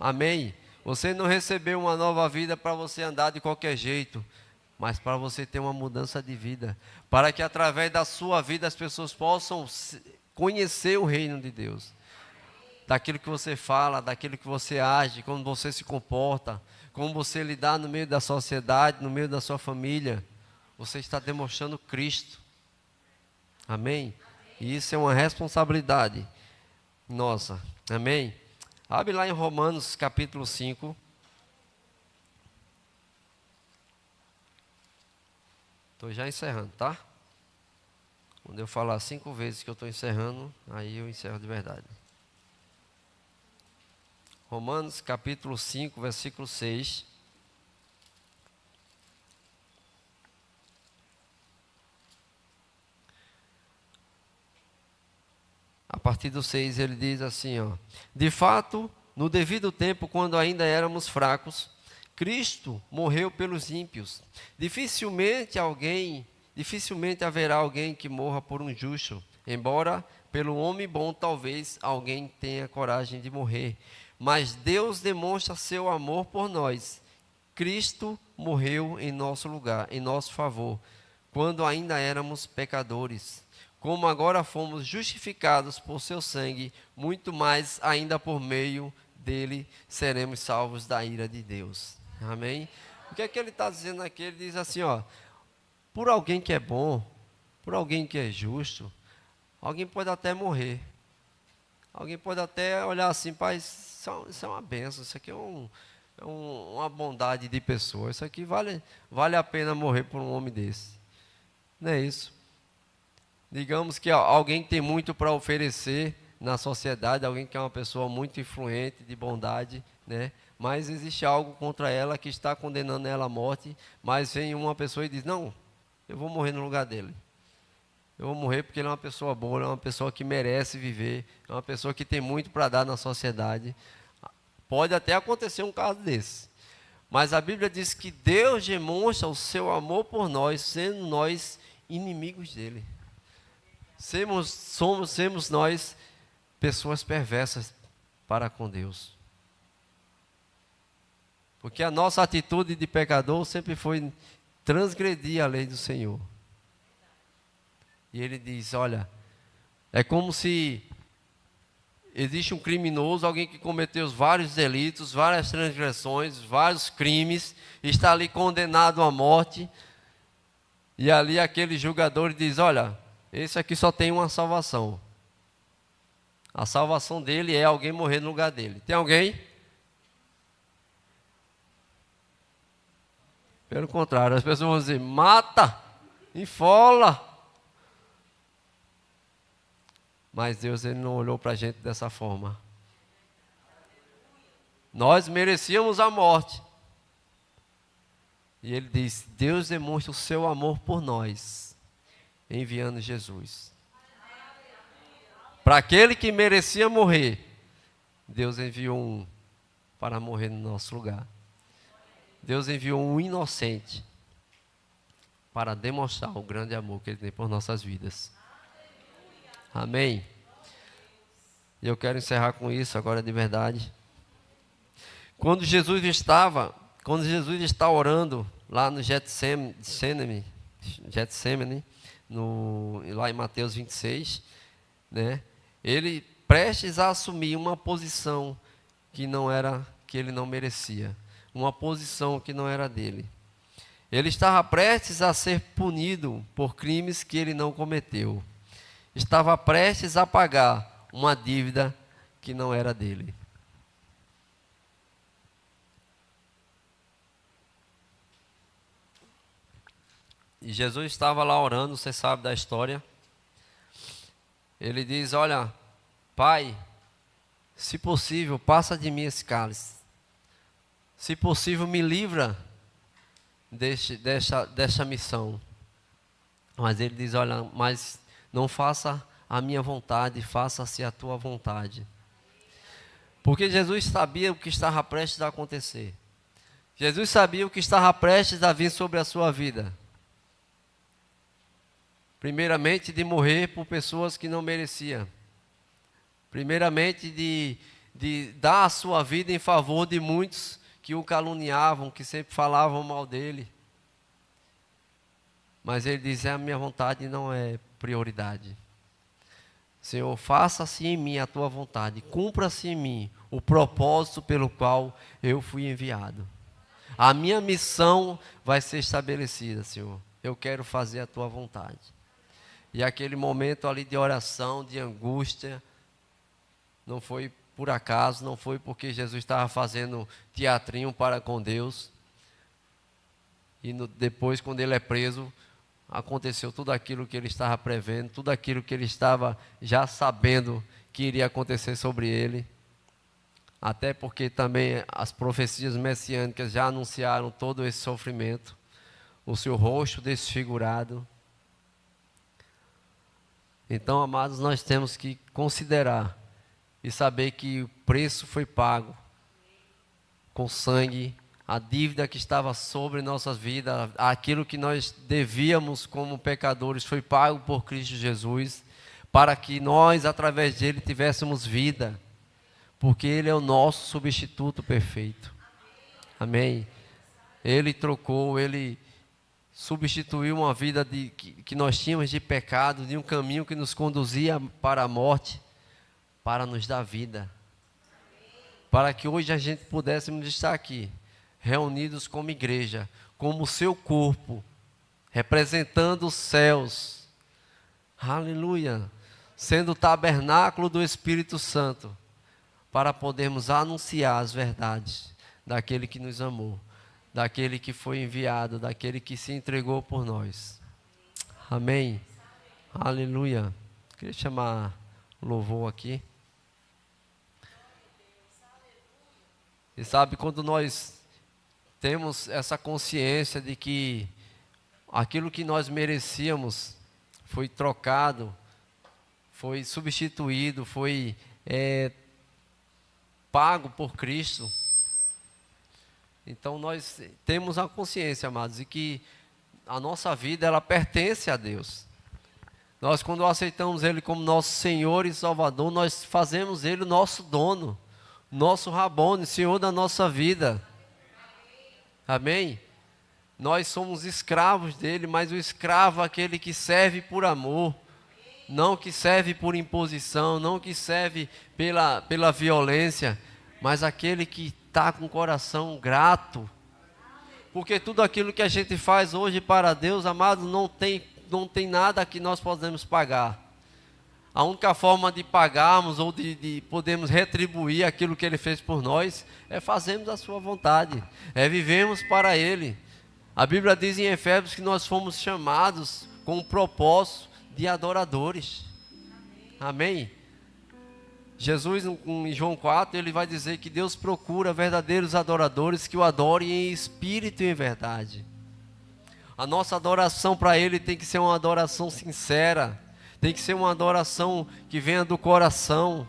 Amém? Você não recebeu uma nova vida para você andar de qualquer jeito, mas para você ter uma mudança de vida, para que através da sua vida as pessoas possam conhecer o reino de Deus. Daquilo que você fala, daquilo que você age, como você se comporta, como você lidar no meio da sociedade, no meio da sua família, você está demonstrando Cristo. Amém? E isso é uma responsabilidade nossa. Amém? Abre lá em Romanos capítulo 5. Estou já encerrando, tá? Quando eu falar 5 vezes que eu estou encerrando, aí eu encerro de verdade. Romanos capítulo 5, versículo 6. A partir do 6 ele diz assim, ó: de fato, no devido tempo, quando ainda éramos fracos, Cristo morreu pelos ímpios. Dificilmente haverá alguém que morra por um justo, embora pelo homem bom talvez alguém tenha coragem de morrer. Mas Deus demonstra seu amor por nós. Cristo morreu em nosso lugar, em nosso favor, quando ainda éramos pecadores. Como agora fomos justificados por seu sangue, muito mais ainda por meio dele seremos salvos da ira de Deus. Amém? O que é que ele está dizendo aqui? Ele diz assim, ó: por alguém que é bom, por alguém que é justo, alguém pode até morrer. Alguém pode até olhar assim, pai, isso é uma bênção, isso aqui é uma bondade de pessoa, isso aqui vale a pena morrer por um homem desse. Não é isso? Digamos que alguém que tem muito para oferecer na sociedade, alguém que é uma pessoa muito influente, de bondade, né? Mas existe algo contra ela que está condenando ela à morte, mas vem uma pessoa e diz, não, eu vou morrer no lugar dele. Eu vou morrer porque ele é uma pessoa boa, ele é uma pessoa que merece viver, é uma pessoa que tem muito para dar na sociedade. Pode até acontecer um caso desse. Mas a Bíblia diz que Deus demonstra o seu amor por nós, sendo nós inimigos dele. Somos nós pessoas perversas para com Deus. Porque a nossa atitude de pecador sempre foi transgredir a lei do Senhor. E ele diz, olha, é como se existe um criminoso, alguém que cometeu vários delitos, várias transgressões, vários crimes, está ali condenado à morte, e ali aquele julgador diz, olha, esse aqui só tem uma salvação. A salvação dele é alguém morrer no lugar dele. Tem alguém? Pelo contrário, as pessoas vão dizer, mata, enfola. Mas Deus, ele não olhou para a gente dessa forma. Nós merecíamos a morte. E ele diz, Deus demonstra o seu amor por nós, enviando Jesus. Para aquele que merecia morrer, Deus enviou um para morrer no nosso lugar. Deus enviou um inocente para demonstrar o grande amor que ele tem por nossas vidas. Amém? E eu quero encerrar com isso agora de verdade. Quando Jesus está orando lá no Getsemane, lá em Mateus 26, né? Ele prestes a assumir uma posição que ele não merecia, uma posição que não era dele. Ele estava prestes a ser punido por crimes que ele não cometeu. Estava prestes a pagar uma dívida que não era dele. E Jesus estava lá orando, você sabe da história. Ele diz, olha, Pai, se possível, passa de mim esse cálice. Se possível, me livra desta missão. Mas ele diz, olha, mas não faça a minha vontade, faça-se a tua vontade. Porque Jesus sabia o que estava prestes a acontecer. Jesus sabia o que estava prestes a vir sobre a sua vida. Primeiramente, de morrer por pessoas que não mereciam. Primeiramente, de dar a sua vida em favor de muitos que o caluniavam, que sempre falavam mal dele. Mas ele diz, a minha vontade não é prioridade. Senhor, faça-se em mim a tua vontade, cumpra-se em mim o propósito pelo qual eu fui enviado. A minha missão vai ser estabelecida, Senhor. Eu quero fazer a tua vontade. E aquele momento ali de oração, de angústia, não foi por acaso, não foi porque Jesus estava fazendo teatrinho para com Deus. E depois, quando ele é preso, aconteceu tudo aquilo que ele estava prevendo, tudo aquilo que ele estava já sabendo que iria acontecer sobre ele. Até porque também as profecias messiânicas já anunciaram todo esse sofrimento, o seu rosto desfigurado. Então, amados, nós temos que considerar e saber que o preço foi pago com sangue, a dívida que estava sobre nossas vidas, aquilo que nós devíamos como pecadores foi pago por Cristo Jesus, para que nós, através dele, tivéssemos vida, porque ele é o nosso substituto perfeito. Amém? Ele trocou, ele substituiu uma vida que nós tínhamos de pecado, de um caminho que nos conduzia para a morte, para nos dar vida. Para que hoje a gente pudéssemos estar aqui, reunidos como igreja, como o seu corpo, representando os céus. Aleluia! Sendo o tabernáculo do Espírito Santo, para podermos anunciar as verdades daquele que nos amou, daquele que foi enviado, daquele que se entregou por nós. Amém? Aleluia! Queria chamar o louvor aqui. E sabe, quando nós temos essa consciência de que aquilo que nós merecíamos foi trocado, foi substituído, foi pago por Cristo. Então nós temos a consciência, amados, de que a nossa vida ela pertence a Deus. Nós, quando aceitamos Ele como nosso Senhor e Salvador, nós fazemos Ele o nosso dono, nosso Rabone, Senhor da nossa vida. Amém? Nós somos escravos dele, mas o escravo é aquele que serve por amor, não que serve por imposição, não que serve pela violência, mas aquele que está com o coração grato. Porque tudo aquilo que a gente faz hoje para Deus, amado, não tem nada que nós podemos pagar. A única forma de pagarmos ou de podermos retribuir aquilo que Ele fez por nós é fazermos a sua vontade, é vivemos para Ele. A Bíblia diz em Efésios que nós fomos chamados com o propósito de adoradores. Amém? Jesus, em João 4, ele vai dizer que Deus procura verdadeiros adoradores que o adorem em espírito e em verdade. A nossa adoração para Ele tem que ser uma adoração sincera, tem que ser uma adoração que venha do coração.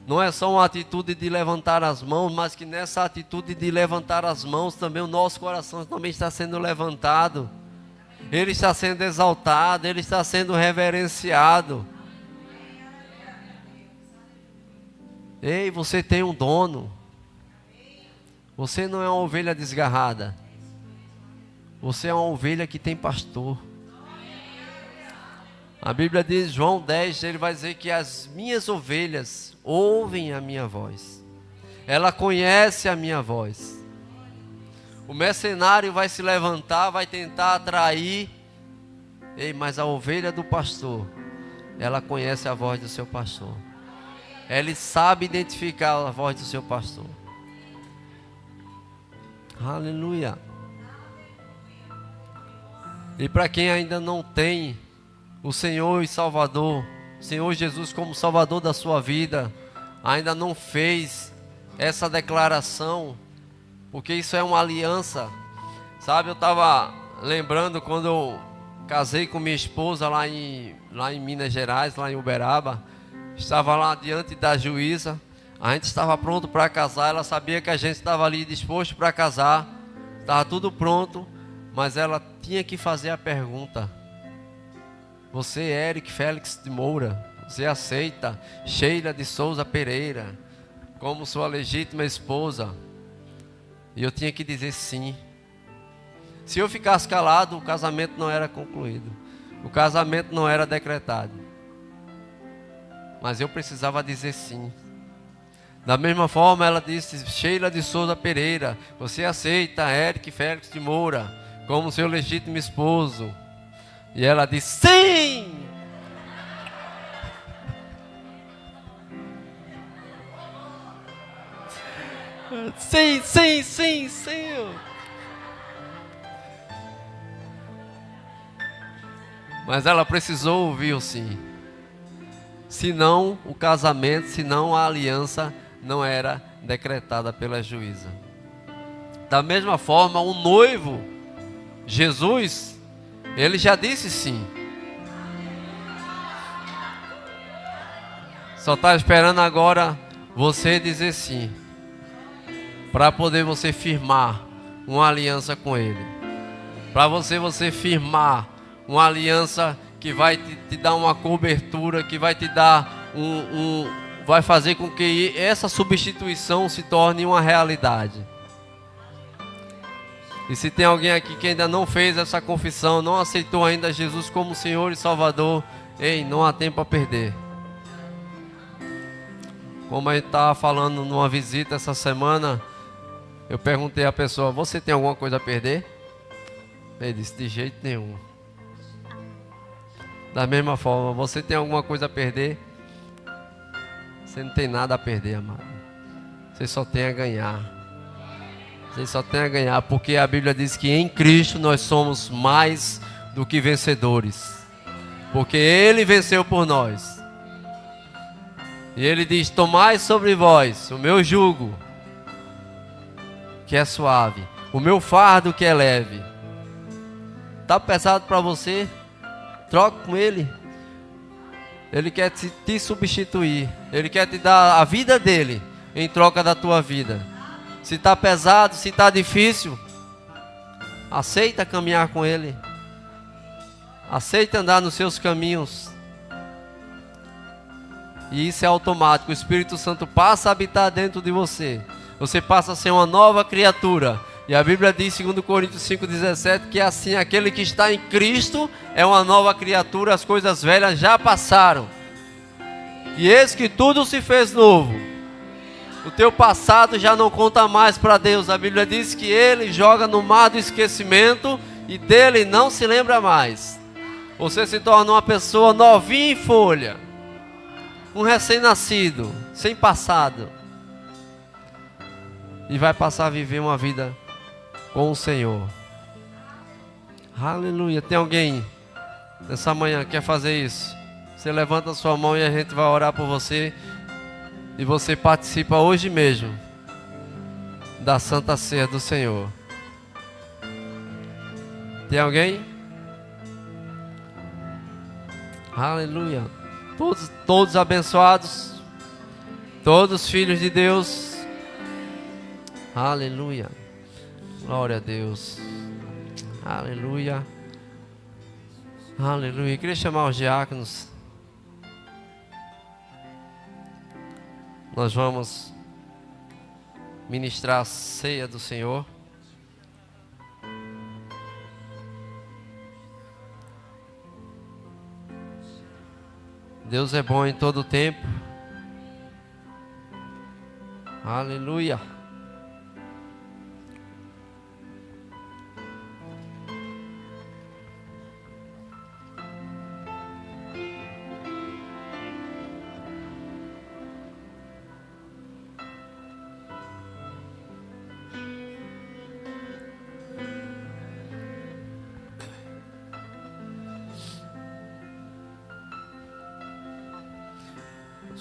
Não é só uma atitude de levantar as mãos, mas que nessa atitude de levantar as mãos também o nosso coração também está sendo levantado. Ele está sendo exaltado, Ele está sendo reverenciado. Ei, você tem um dono. Você não é uma ovelha desgarrada. Você é uma ovelha que tem pastor. A Bíblia diz, João 10, ele vai dizer que as minhas ovelhas ouvem a minha voz. Ela conhece a minha voz. O mercenário vai se levantar, vai tentar atrair. Ei, mas a ovelha do pastor, ela conhece a voz do seu pastor. Ele sabe identificar a voz do seu pastor. Aleluia. E para quem ainda não tem o Senhor e Salvador Senhor Jesus como Salvador da sua vida, ainda não fez essa declaração, porque isso é uma aliança. Sabe, eu estava lembrando quando eu casei com minha esposa lá em Minas Gerais, lá em Uberaba. Estava lá diante da juíza, a gente estava pronto para casar, ela sabia que a gente estava ali disposto para casar, estava tudo pronto, mas ela tinha que fazer a pergunta: você, Eric Félix de Moura, você aceita Sheila de Souza Pereira como sua legítima esposa? E eu tinha que dizer sim. Se eu ficasse calado, o casamento não era concluído, o casamento não era decretado. Mas eu precisava dizer sim. Da mesma forma, ela disse: Sheila de Souza Pereira, você aceita Eric Félix de Moura como seu legítimo esposo? E ela disse: sim! Sim, sim, sim, sim. Mas ela precisou ouvir o sim. Senão o casamento, senão a aliança não era decretada pela juíza. Da mesma forma, o noivo, Jesus, ele já disse sim. Só está esperando agora você dizer sim, para poder você firmar uma aliança com ele. Para você firmar uma aliança que vai te dar uma cobertura, que vai te dar vai fazer com que essa substituição se torne uma realidade. E se tem alguém aqui que ainda não fez essa confissão, não aceitou ainda Jesus como Senhor e Salvador, ei, não há tempo a perder. Como a gente estava falando numa visita essa semana, eu perguntei à pessoa: você tem alguma coisa a perder? Ele disse: de jeito nenhum. Da mesma forma, você tem alguma coisa a perder? Você não tem nada a perder, amado. Você só tem a ganhar. Você só tem a ganhar, porque a Bíblia diz que em Cristo nós somos mais do que vencedores. Porque Ele venceu por nós. E Ele diz: tomai sobre vós o meu jugo, que é suave, o meu fardo, que é leve. Está pesado para você? Troca com Ele. Ele quer te substituir. Ele quer te dar a vida dele em troca da tua vida. Se está pesado, se está difícil, aceita caminhar com Ele. Aceita andar nos seus caminhos. E isso é automático. O Espírito Santo passa a habitar dentro de você. Você passa a ser uma nova criatura. E a Bíblia diz, 2 Coríntios 5,17, que assim, aquele que está em Cristo é uma nova criatura, as coisas velhas já passaram. E eis que tudo se fez novo. O teu passado já não conta mais para Deus. A Bíblia diz que Ele joga no mar do esquecimento e dele não se lembra mais. Você se torna uma pessoa novinha em folha. Um recém-nascido, sem passado. E vai passar a viver uma vida com o Senhor. Aleluia. Tem alguém nessa manhã que quer fazer isso? Você levanta a sua mão e a gente vai orar por você. E você participa hoje mesmo da Santa Ceia do Senhor. Tem alguém? Aleluia. Todos abençoados. Todos filhos de Deus. Aleluia. Glória a Deus. Aleluia. Aleluia. Eu queria chamar os diáconos. Nós vamos ministrar a ceia do Senhor. Deus é bom em todo tempo. Aleluia.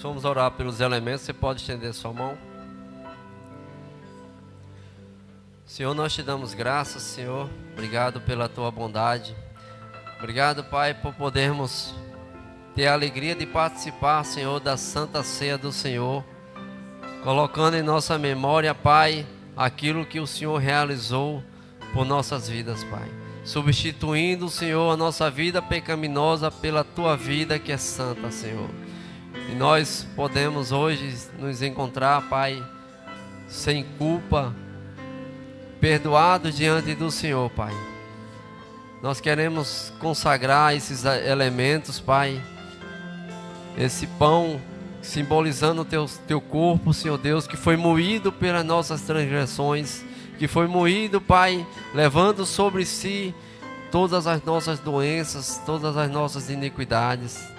vamos orar pelos elementos. Você pode estender sua mão. Senhor, nós te damos graças, Senhor. Obrigado pela tua bondade. Obrigado, Pai, por podermos ter a alegria de participar, Senhor, da Santa Ceia do Senhor, colocando em nossa memória, Pai, aquilo que o Senhor realizou por nossas vidas, Pai. Substituindo, Senhor, a nossa vida pecaminosa pela tua vida que é santa, Senhor. E nós podemos hoje nos encontrar, Pai, sem culpa, perdoados diante do Senhor, Pai. Nós queremos consagrar esses elementos, Pai. Esse pão simbolizando o teu corpo, Senhor Deus, que foi moído pelas nossas transgressões, que foi moído, Pai, levando sobre si todas as nossas doenças, todas as nossas iniquidades.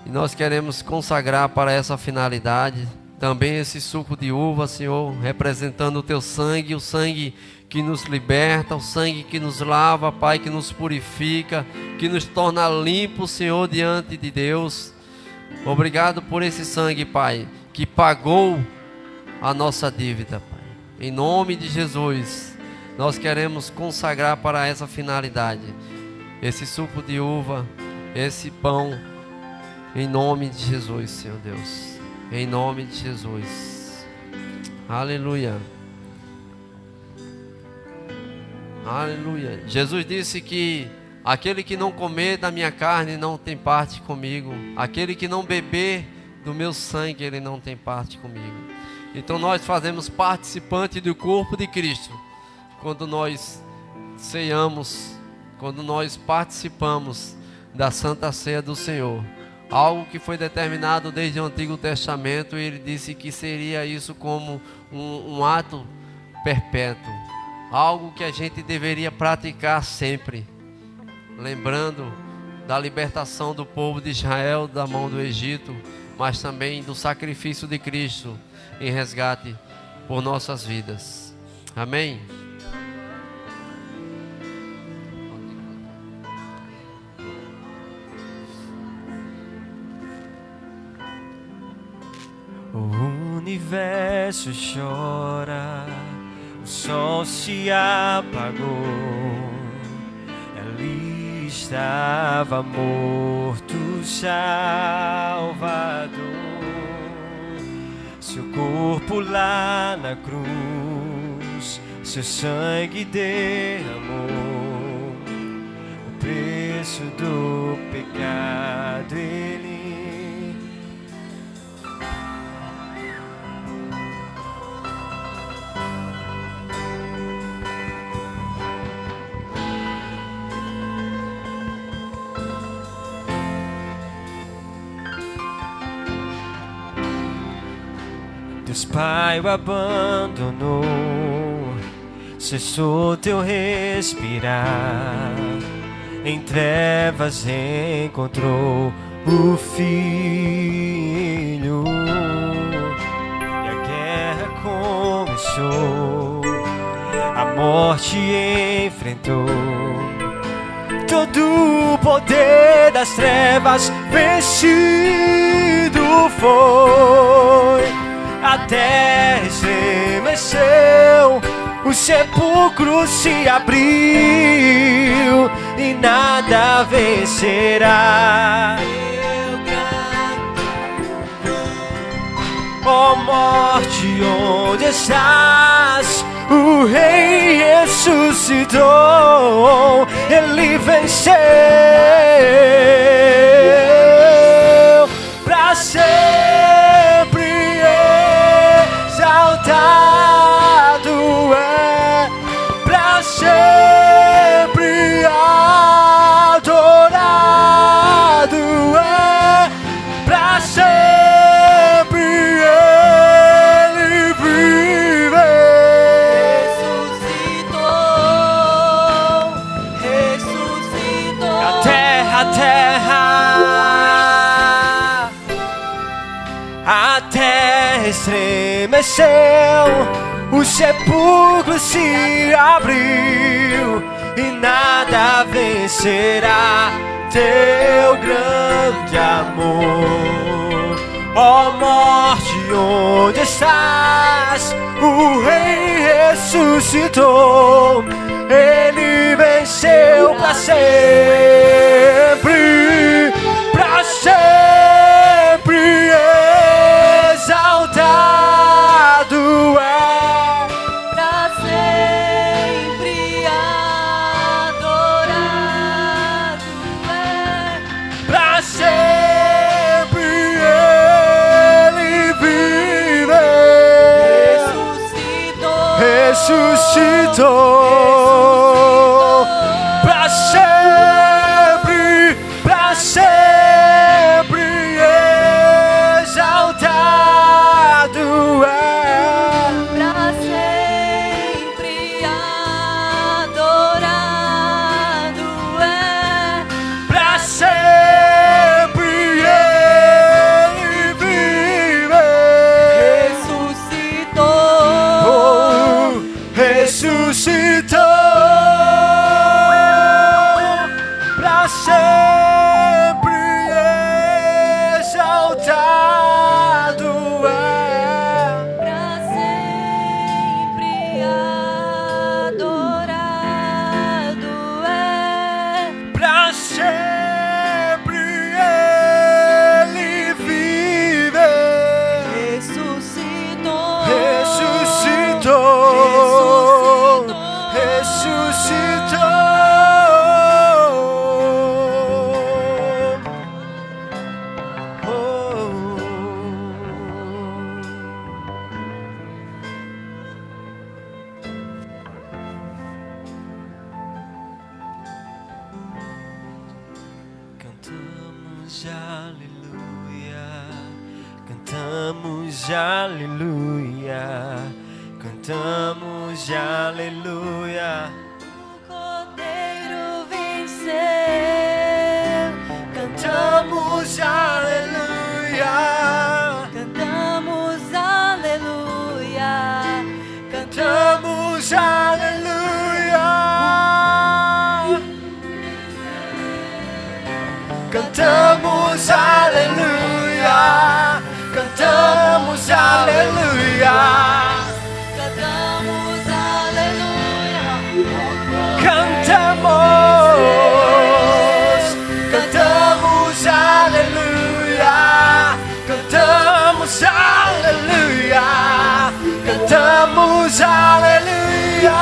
E nós queremos consagrar para essa finalidade também esse suco de uva, Senhor, representando o teu sangue, o sangue que nos liberta, o sangue que nos lava, Pai, que nos purifica, que nos torna limpos, Senhor, diante de Deus. Obrigado por esse sangue, Pai, que pagou a nossa dívida, Pai. Em nome de Jesus, nós queremos consagrar para essa finalidade esse suco de uva, esse pão, em nome de Jesus, Senhor Deus. Em nome de Jesus. Aleluia. Aleluia. Jesus disse que aquele que não comer da minha carne não tem parte comigo. Aquele que não beber do meu sangue, ele não tem parte comigo. Então nós fazemos participante do corpo de Cristo quando nós ceiamos, quando nós participamos da Santa Ceia do Senhor. Algo que foi determinado desde o Antigo Testamento, e ele disse que seria isso como um ato perpétuo. Algo que a gente deveria praticar sempre. Lembrando da libertação do povo de Israel da mão do Egito, mas também do sacrifício de Cristo em resgate por nossas vidas. Amém? O universo chora, o sol se apagou, ali estava morto o Salvador. Seu corpo lá na cruz, seu sangue derramou, o preço do pecado ele. Deus Pai o abandonou, cessou teu respirar, em trevas encontrou o Filho, e a guerra começou, a morte enfrentou, todo o poder das trevas vencido foi. A terra estremeceu, o sepulcro se abriu e nada vencerá. Ó morte, onde estás? O Rei ressuscitou, Ele venceu pra sempre. Exaltado é, pra sempre adorado é, pra sempre ele vive. Ressuscitou. A terra estremeceu, o sepulcro se abriu e nada vencerá teu grande amor. Ó morte, onde estás? O Rei ressuscitou. Ele venceu para sempre, para sempre exaltado é. Pra sempre adorado é. Pra sempre ele vive. Ressuscitou. Pra sempre exaltado é. Pra sempre adorado é. Pra sempre ele vive. Ressuscitou. Pra sempre exaltado é. Pra sempre adorado é. Pra sempre ele vive. Ressuscitou. Cantamos aleluia, cantamos aleluia, cantamos aleluia. O Cordeiro venceu. Cantamos aleluia, Cantamos aleluia. cantamos aleluia, cantamos aleluia, cantamos aleluia, Cantamos aleluia. cantamos, cantamos aleluia, cantamos aleluia, cantamos aleluia,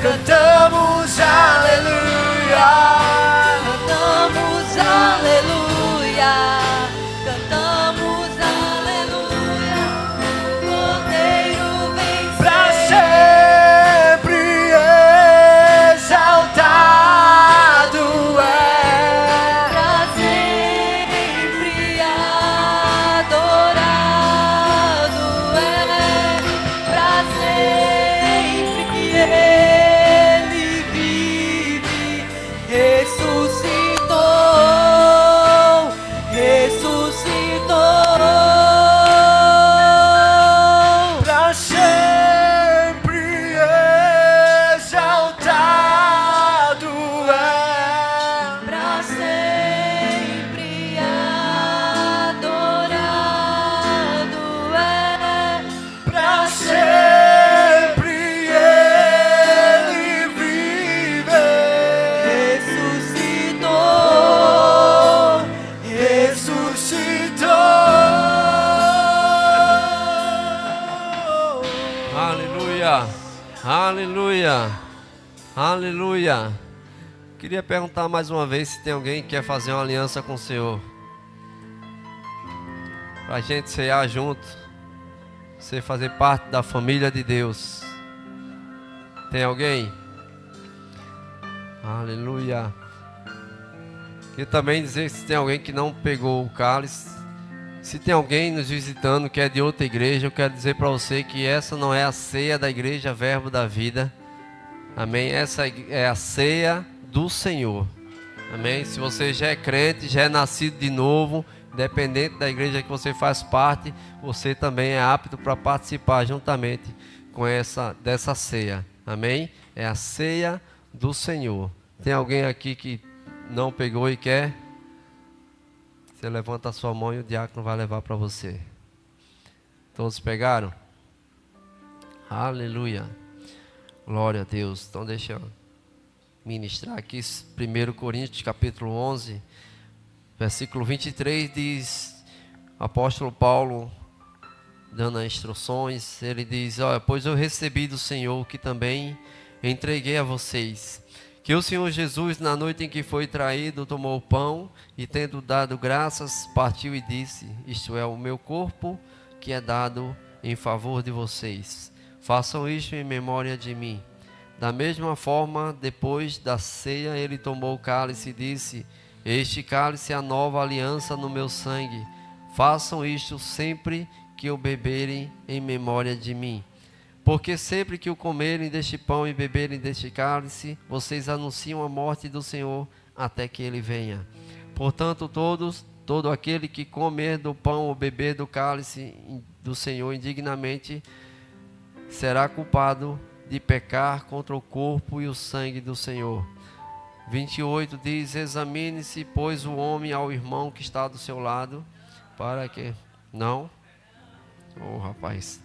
cantamos aleluia, Cantamos aleluia. Cantamos aleluia. O Cordeiro venceu. pra sempre exaltado é. Pra sempre adorado é. Pra sempre ele vive. Ressuscitou. Ressuscitou. Pra sempre exaltado é. Pra sempre adorado é. Pra sempre ele vive. Ressuscitou. Ressuscitou. Aleluia, aleluia, aleluia. Queria perguntar mais uma vez se tem alguém que quer fazer uma aliança com o Senhor, para a gente cear junto, você fazer parte da família de Deus. Tem alguém? Aleluia. E também dizer se tem alguém que não pegou o cálice. Se tem alguém nos visitando que é de outra igreja, eu quero dizer para você que essa não é a ceia da igreja Verbo da Vida. Amém? Essa é a ceia do Senhor. Amém? Se você já é crente, já é nascido de novo, independente da igreja que você faz parte, você também é apto para participar juntamente com dessa ceia. Amém? É a ceia do Senhor. Tem alguém aqui que não pegou e quer, você levanta a sua mão e o diácono vai levar para você. Todos pegaram? Aleluia. Glória a Deus. Então deixa eu ministrar aqui 1 Coríntios capítulo 11, versículo 23, diz, o apóstolo Paulo, dando as instruções, ele diz, olha, pois eu recebi do Senhor que também entreguei a vocês, que o Senhor Jesus, na noite em que foi traído, tomou o pão e, tendo dado graças, partiu e disse, isto é o meu corpo que é dado em favor de vocês. Façam isto em memória de mim. Da mesma forma, depois da ceia, ele tomou o cálice e disse, este cálice é a nova aliança no meu sangue. Façam isto sempre que o beberem em memória de mim. Porque sempre que o comerem deste pão e beberem deste cálice, vocês anunciam a morte do Senhor até que ele venha. Portanto, todo aquele que comer do pão ou beber do cálice do Senhor indignamente, será culpado de pecar contra o corpo e o sangue do Senhor. 28 diz, examine-se, pois, o homem ao irmão que está do seu lado, para que... Não? Oh, rapaz...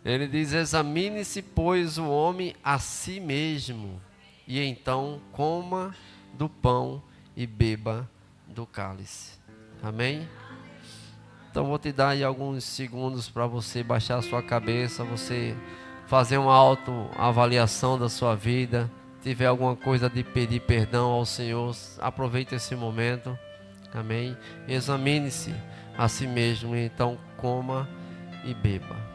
Ele diz, examine-se, pois, o homem a si mesmo, e então coma do pão e beba do cálice. Amém? Então vou te dar aí alguns segundos para você baixar a sua cabeça, você fazer uma autoavaliação da sua vida. Se tiver alguma coisa de pedir perdão ao Senhor, aproveite esse momento. Amém? Examine-se a si mesmo, e então coma e beba.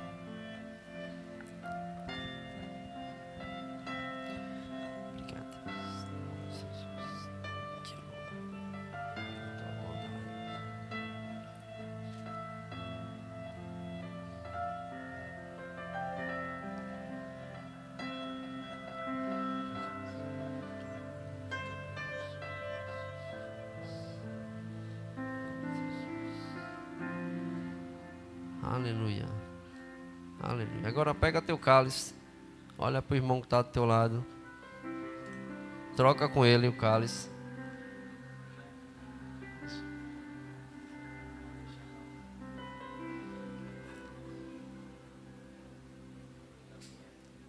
Aleluia. Aleluia. Agora pega teu cálice. Olha para o irmão que está do teu lado. Troca com ele o cálice.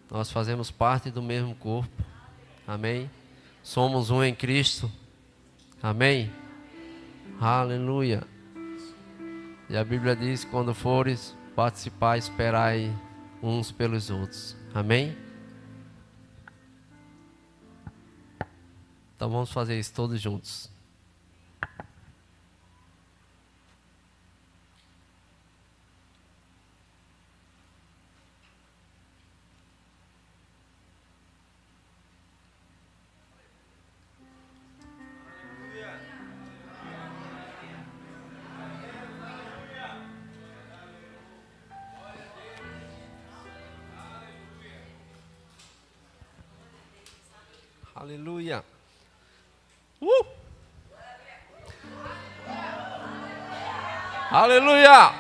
Nós fazemos parte do mesmo corpo. Amém? Somos um em Cristo. Amém? Aleluia. E a Bíblia diz, quando fores participar, esperai uns pelos outros. Amém? Então vamos fazer isso todos juntos. Aleluia. Aleluia.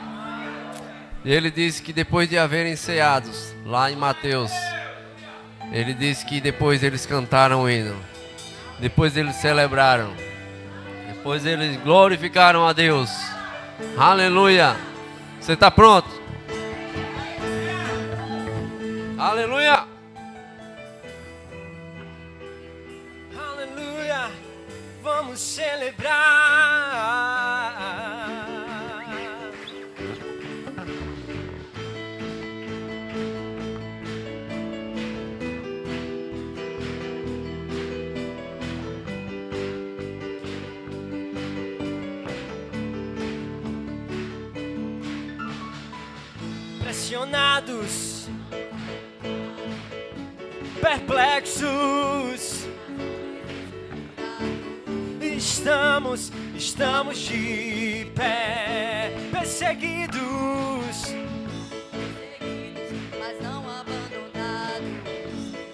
E ele disse que depois de haverem ceados, lá em Mateus, ele disse que depois eles cantaram o hino, depois eles celebraram, depois eles glorificaram a Deus. Aleluia. Você está pronto? Aleluia. Vamos celebrar. Pressionados, perplexos, estamos de pé, perseguidos, mas não abandonados,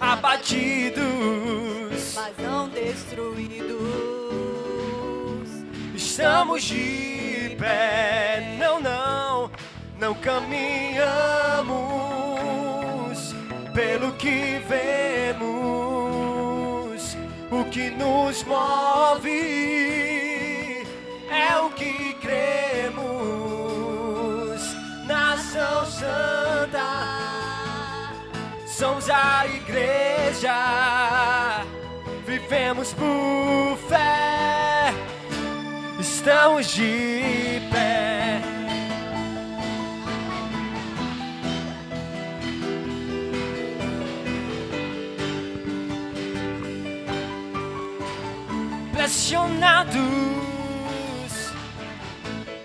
abatidos, mas não destruídos. Estamos de pé, não caminhamos pelo que vemos. O que nos move é o que cremos. Nação Santa, somos a igreja, vivemos por fé, estamos de pé.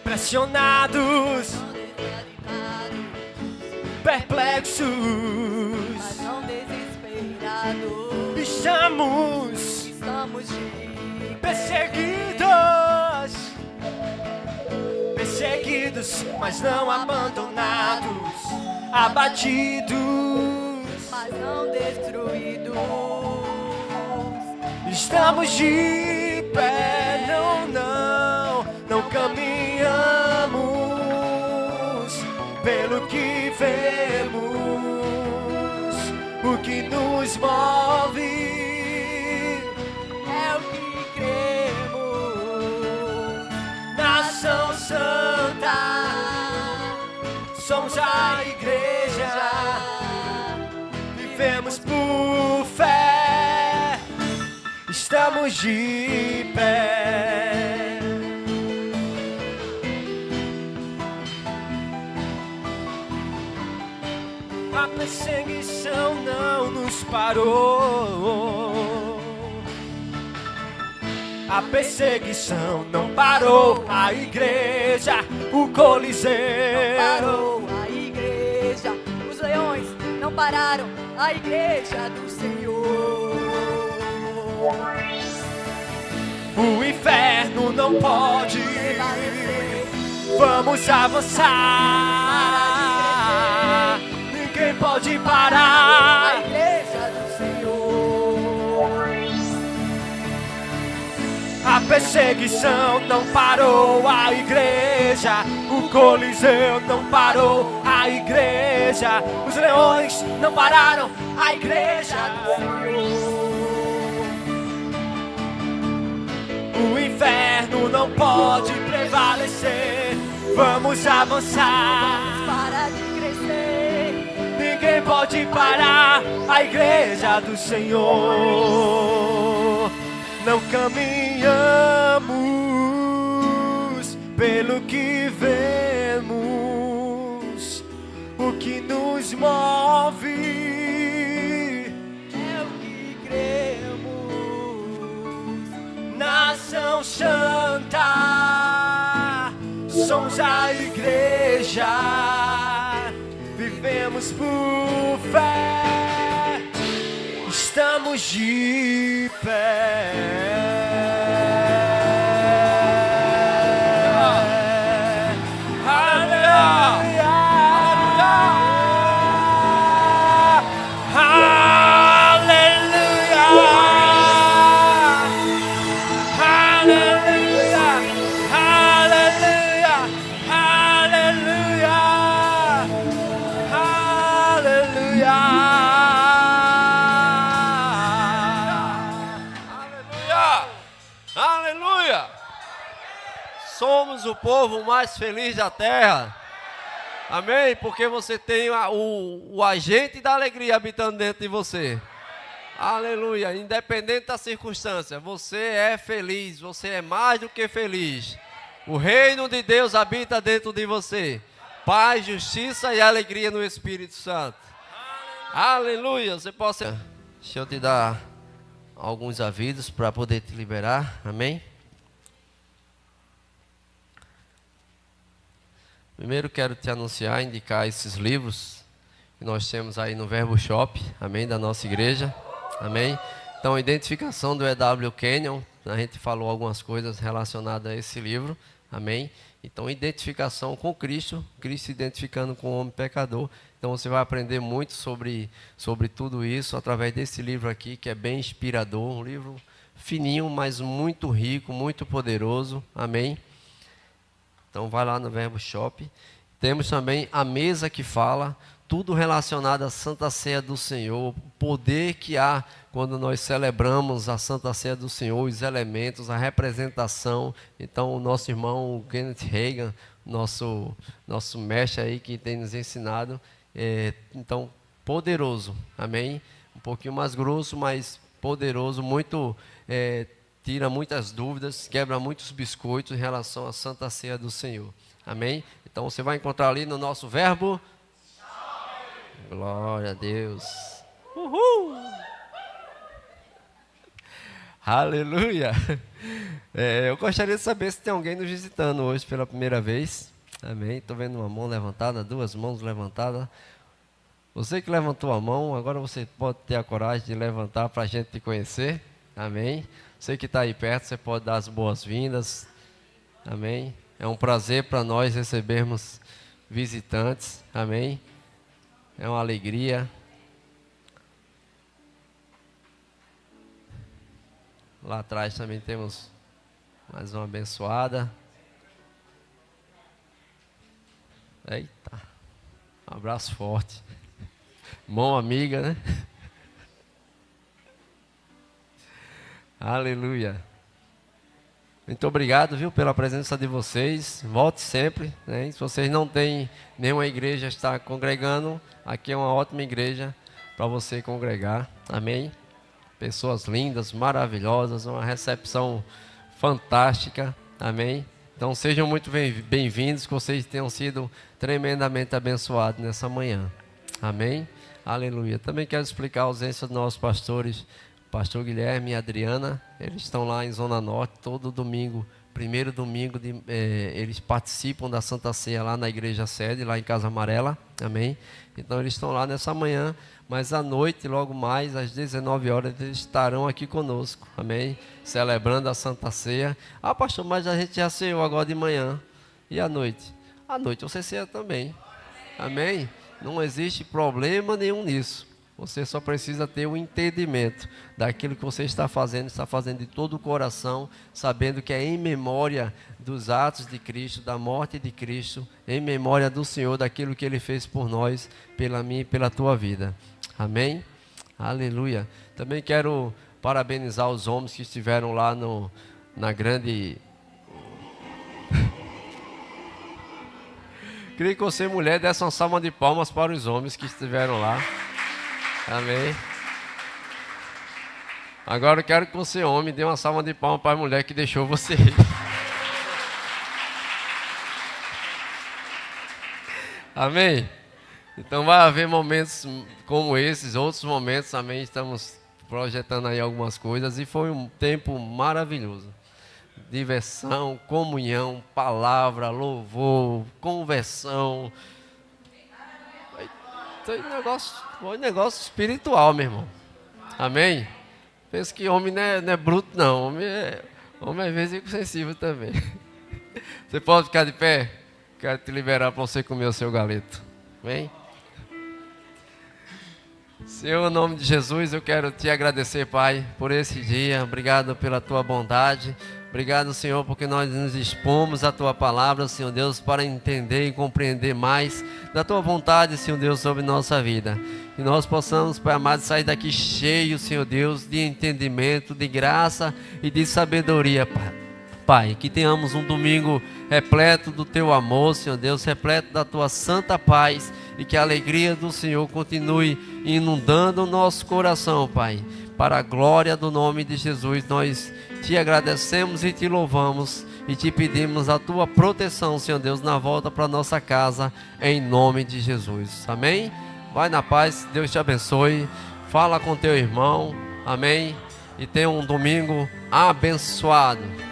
Pressionados, perplexos, mas não desesperados. Estamos de perseguidos, mas não abandonados, abatidos, mas não destruídos. Estamos de pé, não caminhamos pelo que vemos, o que nos move É o que cremos. Nação Santa, somos a igreja, vivemos por fé, estamos de pé. A perseguição não nos parou. A perseguição não parou. A igreja, o Coliseu. Parou a igreja. Os leões não pararam a igreja do Senhor. O inferno não pode. Vamos avançar. Ninguém pode parar a igreja do Senhor. A perseguição não parou a igreja, o Coliseu não parou a igreja, os leões não pararam a igreja do Senhor. O inferno não pode prevalecer, vamos avançar. Para de crescer. Ninguém pode parar a igreja do Senhor. Não caminhamos pelo que vemos, o que nos move É o que cremos. Nação Santa, somos a igreja, vivemos por fé, estamos de pé. Somos o povo mais feliz da terra. Amém? Porque você tem o agente da alegria habitando dentro de você. Aleluia. Independente da circunstância, você é feliz. Você é mais do que feliz. O reino de Deus habita dentro de você. Paz, justiça e alegria no Espírito Santo. Aleluia. Você pode... Deixa eu te dar alguns avisos para poder te liberar. Amém? Primeiro quero te anunciar, indicar esses livros que nós temos aí no Verbo Shop, amém, da nossa igreja, amém. Então, identificação do E.W. Kenyon, a gente falou algumas coisas relacionadas a esse livro, amém. Então, identificação com Cristo, Cristo identificando com o homem pecador. Então, você vai aprender muito sobre tudo isso através desse livro aqui, que é bem inspirador, um livro fininho, mas muito rico, muito poderoso, amém. Então vai lá no Verbo Shop. Temos também a mesa que fala, tudo relacionado à Santa Ceia do Senhor, o poder que há quando nós celebramos a Santa Ceia do Senhor, os elementos, a representação. Então, o nosso irmão Kenneth Reagan, nosso mestre aí que tem nos ensinado, então, poderoso, amém? Um pouquinho mais grosso, mas poderoso, muito, tira muitas dúvidas, quebra muitos biscoitos em relação à Santa Ceia do Senhor, amém? Então, você vai encontrar ali no nosso verbo. Glória a Deus. Uhul! Aleluia! Eu gostaria de saber se tem alguém nos visitando hoje pela primeira vez. Amém? Estou vendo uma mão levantada, 2 mãos levantadas. Você que levantou a mão, agora você pode ter a coragem de levantar para a gente te conhecer. Amém? Você que está aí perto, você pode dar as boas-vindas. Amém? É um prazer para nós recebermos visitantes. Amém? É uma alegria. Lá atrás também temos mais uma abençoada. Eita, um abraço forte. Mão amiga, né? Aleluia. Muito obrigado, viu, pela presença de vocês. Volte sempre, né? Se vocês não têm nenhuma igreja está congregando, aqui é uma ótima igreja para você congregar. Amém? Pessoas lindas, maravilhosas, uma recepção fantástica. Amém? Então sejam muito bem-vindos, que vocês tenham sido tremendamente abençoados nessa manhã. Amém? Aleluia. Também quero explicar a ausência dos nossos pastores, pastor Guilherme e Adriana. Eles estão lá em Zona Norte, todo domingo, primeiro domingo, eles participam da Santa Ceia lá na igreja sede, lá em Casa Amarela. Amém? Então eles estão lá nessa manhã, mas à noite, logo mais, às 19 horas, eles estarão aqui conosco. Amém? Celebrando a Santa Ceia. Ah, pastor, mas a gente já ceou agora de manhã. E à noite? À noite você ceia também. Amém? Não existe problema nenhum nisso. Você só precisa ter o entendimento daquilo que você está fazendo de todo o coração, sabendo que é em memória dos atos de Cristo, da morte de Cristo, em memória do Senhor, daquilo que Ele fez por nós, pela minha e pela tua vida. Amém? Aleluia. Também quero parabenizar os homens que estiveram lá na grande... Queria que você, mulher, desse uma salva de palmas para os homens que estiveram lá. Amém. Agora eu quero que você, homem, dê uma salva de palmas para a mulher que deixou você. Amém? Então vai haver momentos como esses, outros momentos, amém? Estamos projetando aí algumas coisas e foi um tempo maravilhoso. Diversão, comunhão, palavra, louvor, conversão. Foi negócio espiritual, meu irmão. Amém? Penso que homem não é bruto, não. Homem às vezes é sensível também. Você pode ficar de pé? Quero te liberar para você comer o seu galeto. Amém? Senhor, em nome de Jesus, eu quero te agradecer, Pai, por esse dia. Obrigado pela tua bondade. Obrigado, Senhor, porque nós nos dispomos à tua palavra, Senhor Deus, para entender e compreender mais da tua vontade, Senhor Deus, sobre nossa vida. Que nós possamos, Pai amado, sair daqui cheios, Senhor Deus, de entendimento, de graça e de sabedoria, Pai. Que tenhamos um domingo repleto do teu amor, Senhor Deus, repleto da tua santa paz e que a alegria do Senhor continue inundando o nosso coração, Pai. Para a glória do nome de Jesus, nós te agradecemos e te louvamos e te pedimos a tua proteção, Senhor Deus, na volta para nossa casa, em nome de Jesus. Amém? Vai na paz, Deus te abençoe. Fala com teu irmão, amém? E tenha um domingo abençoado.